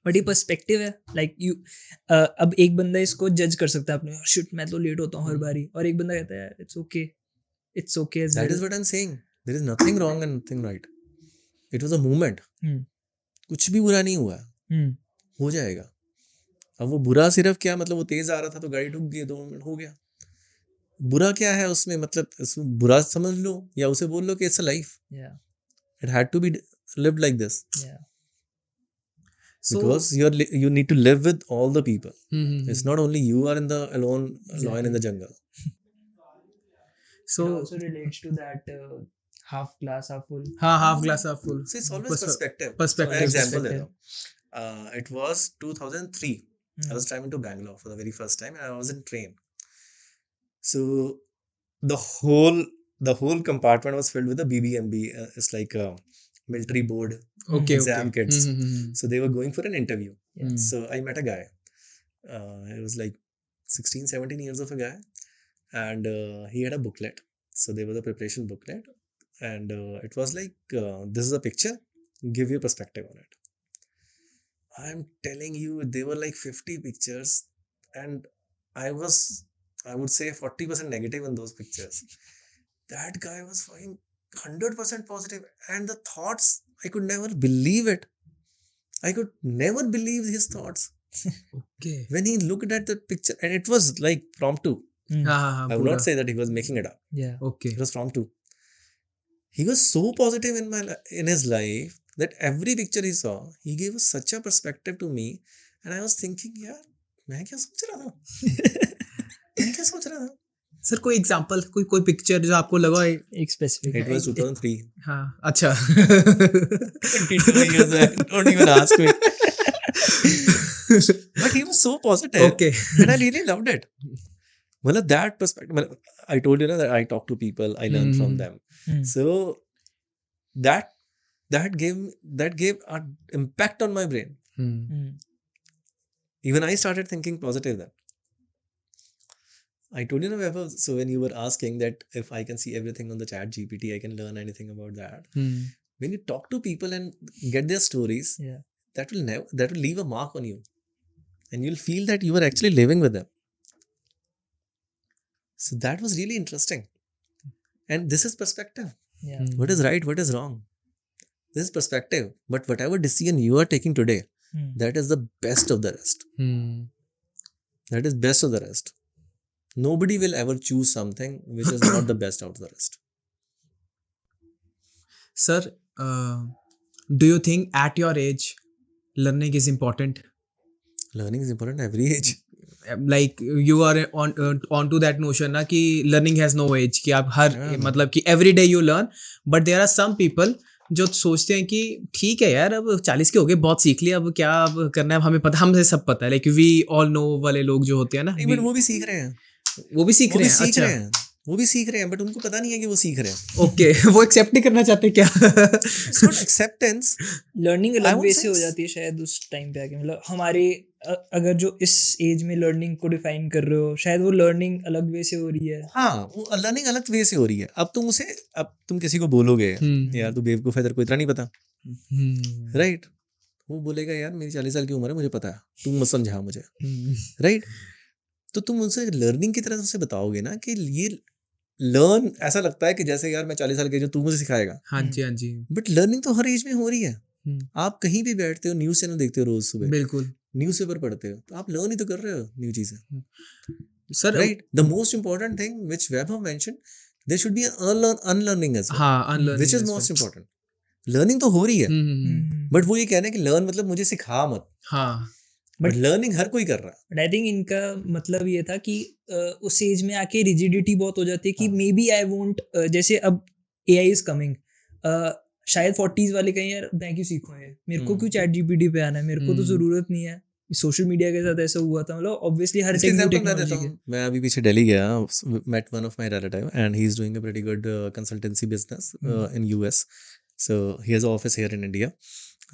Speaker 2: बट ये पर्सपेक्टिव है, लाइक यू अब एक बंदा इसको जज कर सकता है अपने, शिट मैं तो लेट होता हूँ हर बारी, और एक बंदा कहता है it's okay, it's okay as well.
Speaker 1: That is what I am saying, there is nothing wrong and nothing right, it was a movement, कुछ भी बुरा नहीं हुआ, हो जाएगा। अब वो बुरा सिर्फ क्या, मतलब वो तेज आ रहा था तो गाड़ी ठुक गई, 2 मिनट हो गया, बुरा क्या है उसमें, मतलब बुरा समझ लो या उसे बोल लो कि it's a life, it had to be lived like this, because you need to live with all the people. It's not only you are in the alone lion in the jungle.
Speaker 3: So
Speaker 2: it also relates to that half glass half full.
Speaker 3: half glass half full.
Speaker 1: So it's always perspective.
Speaker 3: Perspective.
Speaker 1: For example, it was 2003. I was traveling to Bangalore for the very first time, and I was in train. So the whole compartment was filled with the BBMB. It's like a military board exam kids. So they were going for an interview. So I met a guy. He was like 16, 17 years of a guy, and he had a booklet. So there was a preparation booklet, and it was like this is a picture, give your perspective on it. I'm telling you, there were like 50 pictures, and I would say 40% negative in those pictures. That guy was fucking 100% positive, and the thoughts, I could never believe it. I could never believe his thoughts
Speaker 3: Okay.
Speaker 1: when he looked at the picture, and it was like promptu.
Speaker 3: हाँ
Speaker 1: I will
Speaker 3: पूरा.
Speaker 1: not say that he was making it up.
Speaker 2: Yeah.
Speaker 3: Okay.
Speaker 1: It was promptu. He was so positive in his life that every picture he saw, he gave us such a perspective to me, and I was thinking, यार मैं क्या सोच रहा था? मैं क्या सोच रहा था?
Speaker 3: सर कोई एग्जांपल, कोई पिक्चर जो आपको लगा है?
Speaker 2: एक specific.
Speaker 1: It was 2003.
Speaker 3: हाँ अच्छा.
Speaker 1: 22 years back. Don't even ask me. But he was so positive,
Speaker 3: Okay.
Speaker 1: and I really loved it. Well, that perspective. I told you that I talk to people, I learn from them. So that gave an impact on my brain. Even I started thinking positive then. I told you, Vaibhav, so when you were asking that if I can see everything on the chat GPT, I can learn anything about that. When you talk to people and get their stories,
Speaker 2: Yeah.
Speaker 1: that will leave a mark on you, and you'll feel that you are actually living with them. So that was really interesting. And this is perspective.
Speaker 2: Yeah.
Speaker 1: What is right, what is wrong? This is perspective. But whatever decision you are taking today, that is the best of the rest. That is best of the rest. Nobody will ever choose something which is not the best out of the rest.
Speaker 3: Sir, do you think at your age learning is important?
Speaker 1: Learning is important at every age.
Speaker 3: Like you are on to that notion ना कि learning has no age, कि आप हर
Speaker 1: Yeah.
Speaker 3: मतलब कि every day you learn, but there are some people जो सोचते हैं कि ठीक है यार, अब 40 के हो गए, बहुत सीख लिया, अब क्या अब करना है, हमें पता, हमसे सब पता है, लाइक वी ऑल नो वाले लोग जो होते हैं ना,
Speaker 1: नहीं, but वो भी सीख रहे हैं.
Speaker 3: वो भी सीख
Speaker 1: वो
Speaker 3: रहे
Speaker 1: भी
Speaker 3: हैं.
Speaker 1: सीख
Speaker 3: अच्छा,
Speaker 1: रहे हैं. वो भी सीख रहे हैं, but उनको पता नहीं है कि वो सीख रहे हैं.
Speaker 3: ओके. वो एक्सेप्ट नहीं करना चाहते क्या?
Speaker 1: It's not acceptance.
Speaker 2: Learning
Speaker 1: I
Speaker 2: अलग
Speaker 1: won't
Speaker 2: वे
Speaker 1: say
Speaker 2: से हो
Speaker 1: it's-
Speaker 2: जाती है शायद उस टाइम पे आके, मतलब हमारे अगर जो इस एज में लर्निंग को डिफाइन कर रहे हो, शायद वो लर्निंग अलग वे से हो रही है.
Speaker 1: हाँ, वो लर्निंग अलग वे से हो रही है. अब तुम किसी को बोलोगे, यार तू बेवकूफ है, तेरे को इतना नहीं पता, राइट? वो बोलेगा, यार मेरी 40 साल की उम्र है, मुझे पता है, तू मत समझा मुझे, राइट? तो तुम उनसे लर्निंग की तरह उसे बताओगे ना कि ये लर्न, ऐसा लगता है कि जैसे यार मैं 40 साल की, जो तू मुझे सिखाएगा.
Speaker 3: हाँ जी, हाँ जी,
Speaker 1: बट लर्निंग तो हर एज में हो रही है. आप कहीं भी बैठते हो, न्यूज़ चैनल देखते हो रोज सुबह,
Speaker 3: बिल्कुल
Speaker 1: न्यूज़पेपर पढ़ते हो, तो आप लर्न ही तो कर रहे हो न्यू चीजें,
Speaker 3: sir.
Speaker 1: Right? The most important thing which Vaibhav mention, there should be unlearning as well,
Speaker 3: हाँ, unlearning
Speaker 1: which is
Speaker 3: as
Speaker 1: most
Speaker 3: well.
Speaker 1: Important. Learning तो हो रही है,
Speaker 2: Hmm.
Speaker 1: बट वो ये कह रहे हैं कि लर्न मतलब मुझे सिखा मत.
Speaker 3: हाँ,
Speaker 1: बट लर्निंग हर कोई कर रहा है.
Speaker 2: बट आई थिंक इनका मतलब ये था कि उस एज में आके रिजिडिटी बहुत हो जाती है कि
Speaker 1: हाँ.
Speaker 2: मे बी आई वोंट, जैसे अब AI इज कमिंग, शायद 40s वाले कहीं यार मैं क्यों सीखूं ये, मेरे को क्यों चैट जीपीटी पे आना है, मेरे को तो जरूरत नहीं है. सोशल मीडिया के साथ ऐसा हुआ था, मतलब ऑब्वियसली हर
Speaker 1: इसका एग्जांपल मैं देता
Speaker 2: टेक्नोलॉजी
Speaker 1: हूँ. मैं अभी पीछे दिल्ली गया, met one of my relative and he is doing a pretty good consultancy business in US. So he has an office here in India.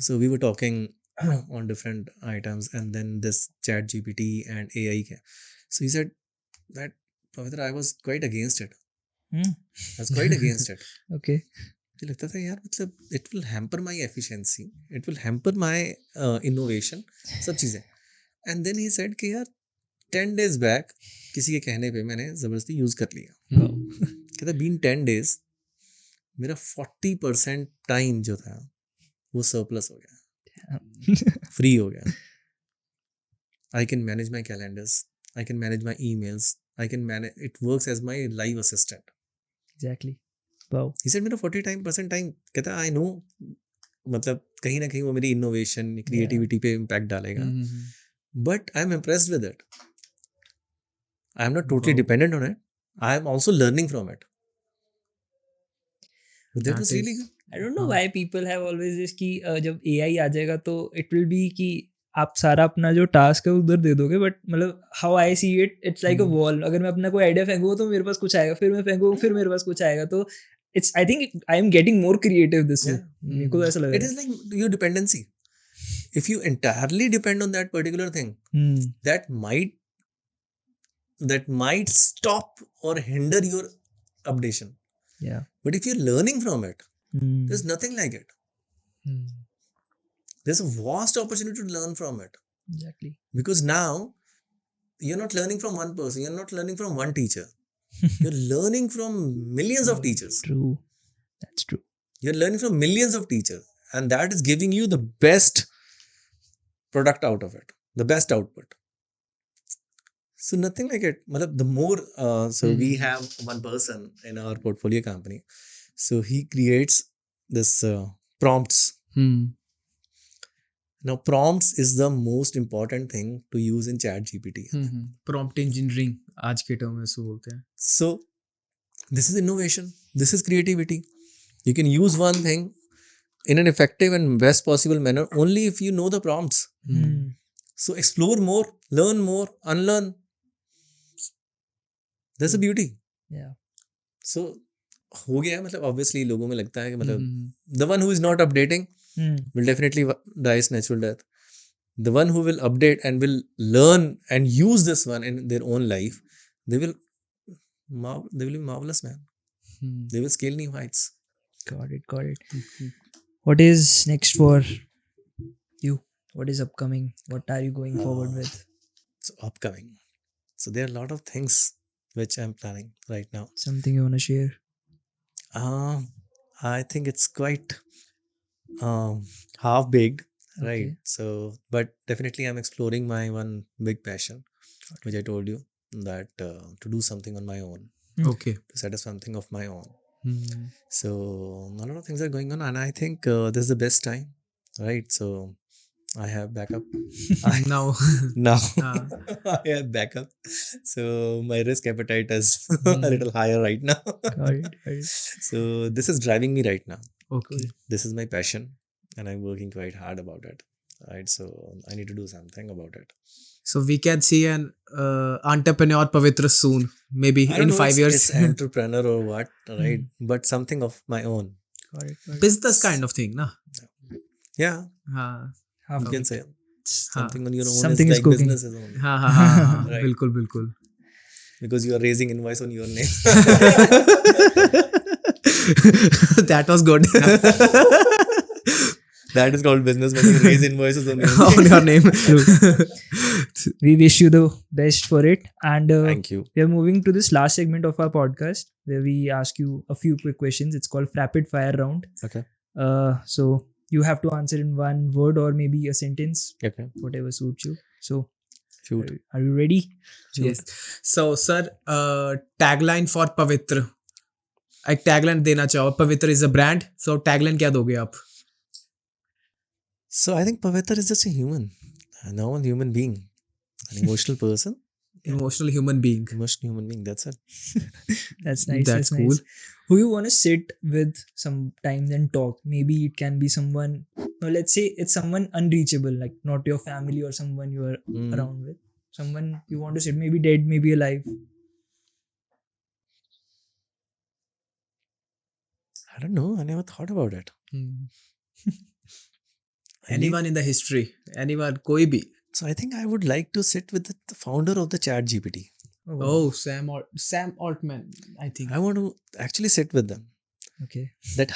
Speaker 1: So we were talking on different items, and then this chat GPT and AI came. So he said that, Pavitra, I was quite against it.
Speaker 2: Hmm.
Speaker 1: I was quite against it.
Speaker 2: Okay.
Speaker 1: मुझे लगता था यार, मतलब it will hamper my efficiency, it will hamper my innovation, सब चीज़ें. And then he said कि यार 10 days back किसी के कहने पे मैंने ज़बरदस्ती यूज़ कर लिया. कहता बीन 10 days मेरा 40% टाइम जो था वो सरप्लस हो गया, फ्री हो गया. I can manage my calendars, I can manage my emails, I can manage, it works as my live assistant.
Speaker 2: Exactly. Wow.
Speaker 1: He said मेरा 40% टाइम, कहता आई नो, मतलब कहीं ना कहीं वो मेरी इनोवेशन, क्रिएटिविटी पे इम्पैक्ट डालेगा. But I'm impressed with it. I am not totally
Speaker 3: Wow.
Speaker 1: dependent on it. I am also learning from it. But that
Speaker 3: That
Speaker 1: was
Speaker 3: is-
Speaker 1: really good.
Speaker 2: I don't know why people have always this कि जब AI आ जाएगा तो it will be कि आप सारा अपना जो task है उधर दे दोगे, बट मतलब how I see it, it's like a wall. अगर मैं अपना कोई आइडिया फेंकूँ तो मेरे पास कुछ आएगा, फिर मैं फेंकूँ फिर मेरे पास कुछ आएगा. तो it's, I think I am getting more creative this way.
Speaker 1: Yeah.
Speaker 2: मेरे को तो ऐसा लग
Speaker 1: It
Speaker 2: रहा
Speaker 1: is like your dependency. If you entirely depend on that particular thing,
Speaker 2: है.
Speaker 1: that might stop or hinder your updation.
Speaker 2: या.
Speaker 1: But if you're learning from it, there's nothing like it. There's a vast opportunity to learn from it.
Speaker 2: Exactly.
Speaker 1: Because now you're not learning from one person, you're not learning from one teacher. You're learning from millions of teachers.
Speaker 2: True. That's true.
Speaker 1: You're learning from millions of teachers, and that is giving you the best product out of it, the best output. So nothing like it. Matlab, the more, so we have one person in our portfolio company. So he creates this prompts. Now prompts is the most important thing to use in chat GPT.
Speaker 3: Prompt engineering आज के term में उसको बोलते हैं.
Speaker 1: So this is innovation. This is creativity. You can use one thing in an effective and best possible manner only if you know the prompts. So explore more, learn more, unlearn. That's the beauty.
Speaker 2: Yeah.
Speaker 1: So हो गया मतलब obviously लोगों में लगता है कि मतलब the one who is not updating will definitely die natural death. The one who will update and will learn and use this one in their own life, they will be marvelous, man. They will scale new heights.
Speaker 2: Got it. What is next for you? What is upcoming? What are you going forward with?
Speaker 1: So upcoming. So there are a lot of things which I'm planning right now.
Speaker 2: Something you want to share?
Speaker 1: I think it's quite half baked, right?
Speaker 2: Okay.
Speaker 1: So, but definitely I'm exploring my one big passion, which I told you that to do something on my own,
Speaker 3: Okay.
Speaker 1: to set up something of my own. So a lot of things are going on, and I think this is the best time, right? So I have backup.
Speaker 3: Now.
Speaker 1: Now I have backup. So my risk appetite is a little higher right now.
Speaker 2: Got it.
Speaker 1: So this is driving me right now.
Speaker 3: Okay.
Speaker 1: This is my passion, and I'm working quite hard about it. Right, so I need to do something about it.
Speaker 3: So we can see an entrepreneur Pavitra soon, maybe
Speaker 1: I don't
Speaker 3: in
Speaker 1: know
Speaker 3: 5 years.
Speaker 1: it's entrepreneur or what, right? But something of my own.
Speaker 2: Got it.
Speaker 3: Business kind of thing, na?
Speaker 1: Yeah,
Speaker 3: हाँ
Speaker 1: you can say something on your own
Speaker 2: Something
Speaker 1: is
Speaker 2: is
Speaker 1: like
Speaker 2: cooking.
Speaker 1: business is own.
Speaker 3: हाँ
Speaker 1: Right.
Speaker 3: बिल्कुल
Speaker 1: Because you are raising invoice on your name.
Speaker 3: That was good.
Speaker 1: That is called business when you raise invoices on your
Speaker 3: On your name.
Speaker 2: We wish you the best for it. And
Speaker 1: Thank you.
Speaker 2: we are moving to this last segment of our podcast where we ask you a few quick questions. It's called Rapid Fire Round.
Speaker 1: Okay.
Speaker 2: So you have to answer in one word or maybe a sentence,
Speaker 1: Okay.
Speaker 2: whatever suits you. So
Speaker 1: Shoot.
Speaker 2: are you ready?
Speaker 3: Yes. So sir, tagline for Pavitra. एक tagline देना चाहो. Pavitra is a brand. So tagline क्या दोगे आप?
Speaker 1: So I think Pavitra is just a human, a normal human being, an emotional person,
Speaker 3: Emotional human being.
Speaker 1: emotional human being. That's it.
Speaker 2: That's nice.
Speaker 3: That's cool.
Speaker 2: Nice. Who you want to sit with sometimes and talk? Maybe it can be someone, no, let's say it's someone unreachable, like not your family or someone you are around with. Someone you want to sit, maybe dead, maybe alive.
Speaker 1: I don't know. I never thought about it.
Speaker 3: Anyone in the history? Anyone? कोई भी?
Speaker 1: So I think I would like to sit with the founder of the Chat GPT.
Speaker 3: Oh, Sam Altman, I think.
Speaker 1: I want to actually sit with them.
Speaker 2: Okay.
Speaker 1: That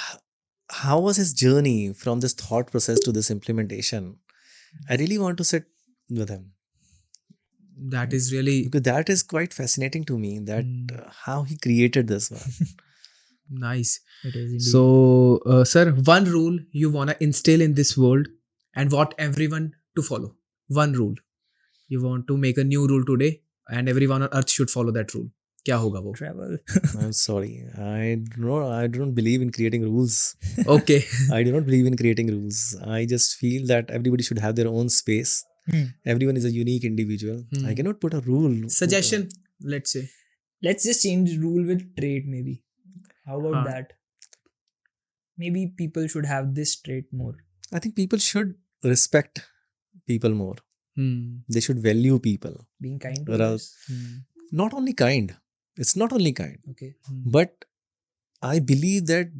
Speaker 1: how was his journey from this thought process to this implementation? I really want to sit with him
Speaker 3: That is really
Speaker 1: because that is quite fascinating to me. That how he created this one.
Speaker 3: nice.
Speaker 2: It is indeed.
Speaker 3: So, sir, one rule you wanna instill in this world, and what everyone to follow. One rule. You want to make a new rule today, and everyone on earth should follow that rule. क्या होगा वो?
Speaker 2: Travel.
Speaker 1: I'm sorry. I don't believe in creating rules.
Speaker 3: Okay.
Speaker 1: I do not believe in creating rules. I just feel that everybody should have their own space. Everyone is a unique individual. I cannot put a rule.
Speaker 3: Suggestion, let's say.
Speaker 2: Let's just change rule with trait, maybe. How about that? Maybe people should have this trait more.
Speaker 1: I think people should respect people more. They should value people.
Speaker 2: Being kind to
Speaker 1: Or
Speaker 2: others.
Speaker 1: not only kind. It's not only kind.
Speaker 2: Okay.
Speaker 1: But I believe that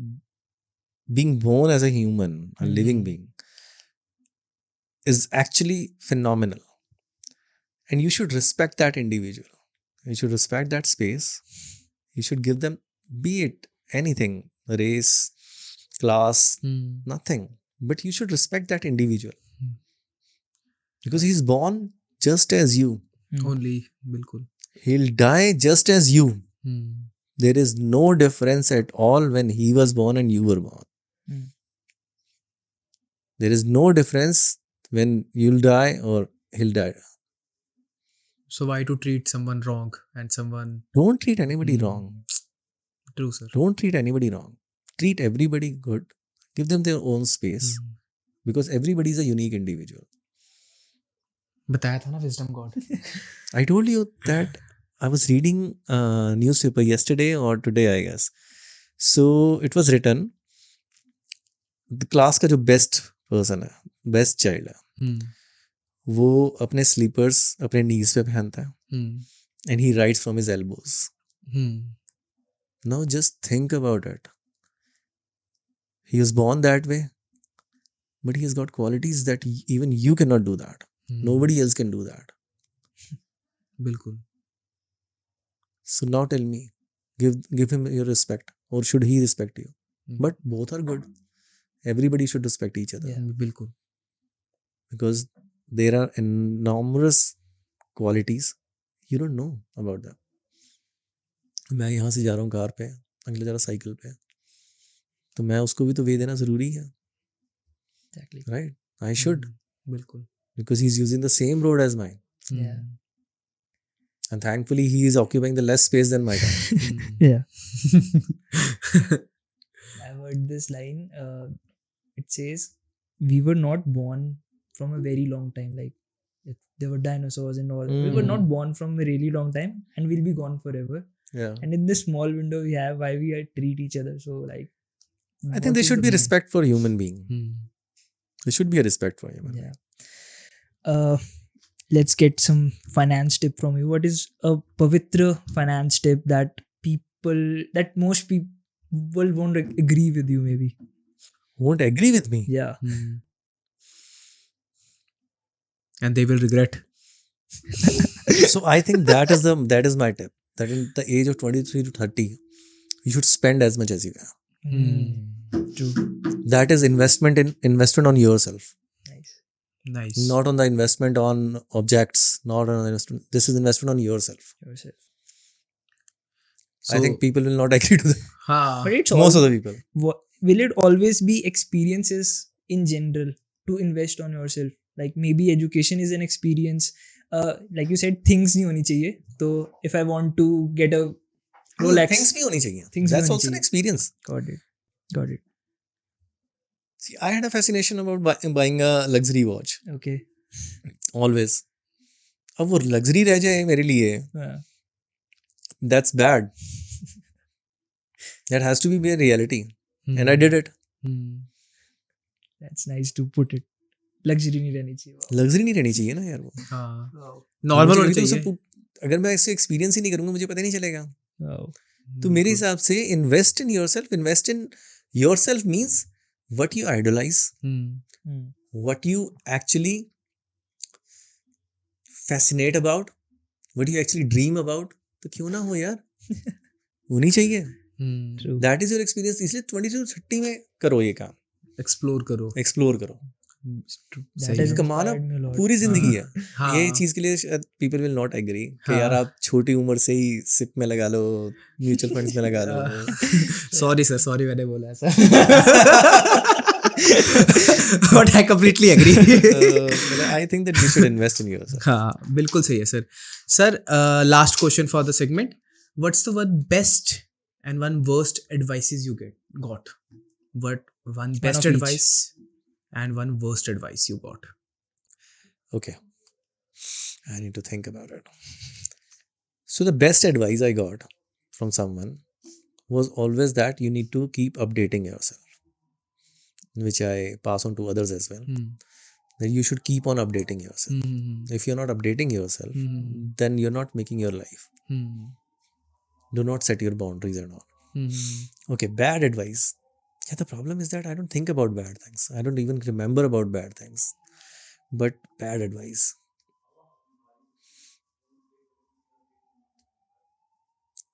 Speaker 1: being born as a human, a living being, is actually phenomenal. And you should respect that individual. You should respect that space. You should give them, be it anything, race, class, nothing. But you should respect that individual. Because he's born just as you.
Speaker 3: Only, बिल्कुल.
Speaker 1: He'll die just as you. There is no difference at all when he was born and you were born. There is no difference when you'll die or he'll die.
Speaker 3: So why to treat someone wrong and someone
Speaker 1: Don't treat anybody
Speaker 3: Hmm.
Speaker 1: wrong.
Speaker 3: True, sir.
Speaker 1: Don't treat anybody wrong. Treat everybody good. Give them their own space
Speaker 3: Hmm.
Speaker 1: because everybody is a unique individual.
Speaker 3: बताया था ना wisdom God.
Speaker 1: I told you that I was reading a newspaper yesterday or today, I guess. So it was written, the class का जो best person है, best child है,
Speaker 3: Hmm.
Speaker 1: वो अपने slippers अपने knees पे पहनता है
Speaker 3: Hmm.
Speaker 1: and he writes from his elbows.
Speaker 3: Hmm.
Speaker 1: Now just think about it. He was born that way, but he has got qualities that even you cannot do that.
Speaker 3: Hmm.
Speaker 1: Nobody else can do that.
Speaker 3: बिल्कुल.
Speaker 1: So now tell me, give him your respect, or should he respect you?
Speaker 3: Hmm.
Speaker 1: But both are good. Everybody should respect each other
Speaker 2: Yeah.
Speaker 3: बिल्कुल.
Speaker 1: because there are enormous qualities you don't know about them. मैं यहाँ से जा रहा हूँ car पे, अगले जा रहा साइकिल पे, तो मैं उसको भी तो वे देना जरूरी है,
Speaker 2: Exactly.
Speaker 1: right? I should,
Speaker 3: बिल्कुल.
Speaker 1: because he's using the same road as mine,
Speaker 2: Yeah.
Speaker 1: and thankfully he is occupying the less space than my car.
Speaker 2: Yeah. I've heard this line. It says, "We were not born from a very long time. Like there were dinosaurs and all. We were not born from a really long time, and we'll be gone forever.
Speaker 1: Yeah,
Speaker 2: And in this small window we have, why we treat each other so like."
Speaker 1: I think there should be respect for human being.
Speaker 3: Hmm.
Speaker 1: There should be a respect for human being.
Speaker 2: Yeah. Let's get some finance tip from you. What is a Pavitra finance tip that most people won't agree with you maybe?
Speaker 1: Won't agree with me.
Speaker 2: Yeah.
Speaker 3: Hmm. And they will regret.
Speaker 1: So I think that is my tip. That in the age of 23 to 30, you should spend as much as you can.
Speaker 2: True.
Speaker 1: That is investment on yourself,
Speaker 2: Nice.
Speaker 3: Nice.
Speaker 1: not on the investment on objects, not on the investment. This is investment on yourself.
Speaker 2: Yourself.
Speaker 1: I think people will not agree to that.
Speaker 3: हाँ.
Speaker 2: But it's
Speaker 1: Most
Speaker 2: all,
Speaker 1: of the people.
Speaker 2: will it always be experiences in general to invest on yourself? Like maybe education is an experience. Like you said, things नहीं होनी चाहिए. So if I want to get a Rolex,
Speaker 1: Things भी होनी चाहिए.
Speaker 2: things भी
Speaker 1: That's
Speaker 2: होनी
Speaker 1: also an
Speaker 2: चाहिए.
Speaker 1: experience.
Speaker 2: Got it.
Speaker 1: See, I had a fascination about buying a luxury watch.
Speaker 2: Okay.
Speaker 1: Always. अब वो luxury रह जाए मेरे लिए, that's bad. That has to be a reality. And I did it.
Speaker 3: Hmm.
Speaker 2: That's nice to put it. Luxury नहीं रहनी चाहिए. Wow.
Speaker 1: Luxury नहीं रहनी चाहिए ना यार वो.
Speaker 3: हाँ.
Speaker 2: Wow.
Speaker 3: नॉर्मल
Speaker 1: मुझे
Speaker 3: होना
Speaker 1: भी तो
Speaker 3: चाहिए.
Speaker 1: उसे अगर मैं इसे एक्सपीरियंस ही नहीं करूंगा मुझे पता नहीं चलेगा.
Speaker 2: Wow.
Speaker 1: तो मेरे हिसाब से invest in yourself means what you idolize,
Speaker 3: Hmm.
Speaker 1: what you actually fascinate about, what you actually dream about. तो क्यों ना हो यार, होनी चाहिए.
Speaker 3: Hmm.
Speaker 2: True.
Speaker 1: That is your experience. इसलिए 22 to 30 में करो ये काम,
Speaker 3: एक्सप्लोर करो.
Speaker 1: एक्सप्लोर करो.
Speaker 2: That
Speaker 3: सही
Speaker 2: has
Speaker 3: है.
Speaker 1: कमाना
Speaker 2: inspired me a lot.
Speaker 1: पूरी जिंदगी है.
Speaker 3: हाँ.
Speaker 1: ये चीज के लिए शायद people will not agree कि
Speaker 3: हाँ.
Speaker 1: यार आप छोटी उम्र से ही सिप में लगा लो, म्यूचुअल फंड्स में लगा लो.
Speaker 3: सॉरी सर, सॉरी मैंने बोला ऐसा. But I completely agree.
Speaker 1: I think that you should invest in yourself.
Speaker 3: हाँ, बिल्कुल सही है sir. Sir, last question for the segment. What's the one best and one worst advices you got? What one best
Speaker 2: of each.
Speaker 3: advice and one worst advice you got?
Speaker 1: Okay. I need to think about it. So the best advice I got from someone was always that you need to keep updating yourself, which I pass on to others as well. That you should keep on updating yourself. If you're not updating yourself, then you're not making your life. Do not set your boundaries and all. Okay, bad advice. Yeah, the problem is that I don't think about bad things. I don't even remember about bad things. But bad advice.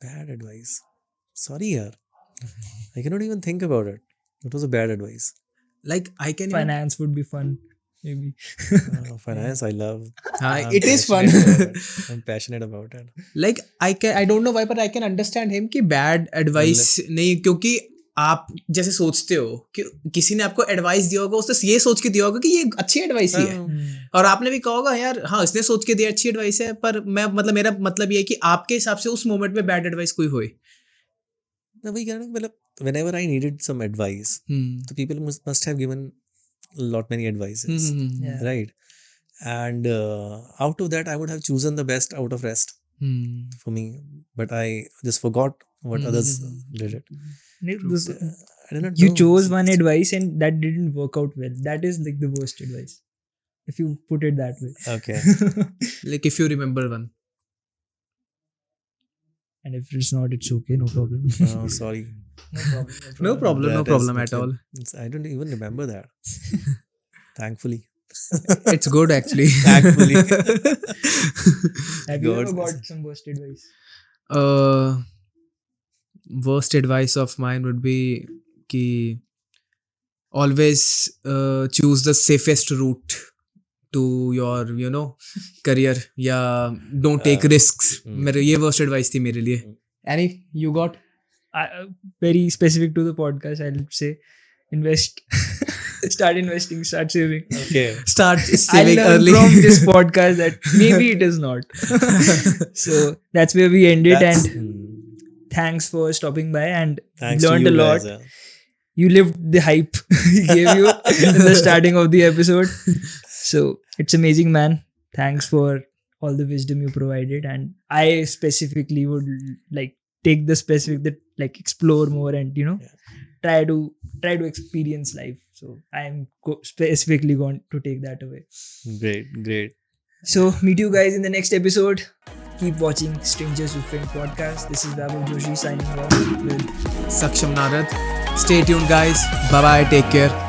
Speaker 1: Bad advice. Sorry, yaar. I cannot even think about it. It was a bad advice.
Speaker 3: Like I can even,
Speaker 2: Finance would be fun, maybe.
Speaker 1: Finance, I love.
Speaker 3: it is fun.
Speaker 1: I'm passionate about it.
Speaker 3: Like I don't know why, but I can understand him कि bad advice नहीं, क्योंकि आप जैसे सोचते हो कि किसी ने आपको एडवाइस दिया होगा, उसने ये सोच के दिया होगा कि ये अच्छी एडवाइस ही है, और आपने भी कहा होगा यार हाँ इसने सोच के दिया अच्छी एडवाइस है, पर मैं मतलब मेरा मतलब ये है कि आपके हिसाब से उस मोमेंट में बैड एडवाइस कोई होए.
Speaker 1: ना वही कह रहा हूँ, मतलब whenever I needed some advice, the people must have given a lot many advices,
Speaker 2: Yeah.
Speaker 1: right? And out of that, I would have chosen the best out of rest for me, but I just forgot what others did it. I did not
Speaker 2: You
Speaker 1: know.
Speaker 2: chose one advice and that didn't work out well. That is like the worst advice, if you put it that way.
Speaker 1: Okay.
Speaker 3: Like if you remember one.
Speaker 2: And if it's not, it's okay, no problem.
Speaker 1: Oh, sorry.
Speaker 3: No problem, no
Speaker 1: That is
Speaker 3: problem at
Speaker 1: matlab,
Speaker 3: all.
Speaker 1: I don't even remember that. Thankfully.
Speaker 3: It's good actually.
Speaker 1: Thankfully.
Speaker 2: Have you ever
Speaker 1: God.
Speaker 2: got some worst advice?
Speaker 3: Worst advice of mine would be कि always choose the safest route to your career, या don't take risks. मेरे ये worst advice थी मेरे लिए. Any you got?
Speaker 2: Very specific to the podcast, I'll say invest. Start investing, start saving.
Speaker 1: Okay.
Speaker 3: Start
Speaker 2: I
Speaker 3: saving
Speaker 2: learned
Speaker 3: early.
Speaker 2: from this podcast that maybe it is not. So that's where we end it,
Speaker 1: That's-
Speaker 2: and thanks for stopping by, and
Speaker 1: Thanks to
Speaker 2: learned
Speaker 1: you
Speaker 2: a
Speaker 1: guys.
Speaker 2: lot. You lived the hype he gave you in the starting of the episode. So it's amazing, man. Thanks for all the wisdom you provided, and I specifically would like take the specific that like explore more and try to experience life. So I'm specifically going to take that away.
Speaker 1: Great.
Speaker 2: So meet you guys in the next episode. Keep watching Strangers with Friend podcast. This is Vaibhav Joshi signing off with
Speaker 3: Saksham Narad. Stay tuned guys. Bye bye. Take care.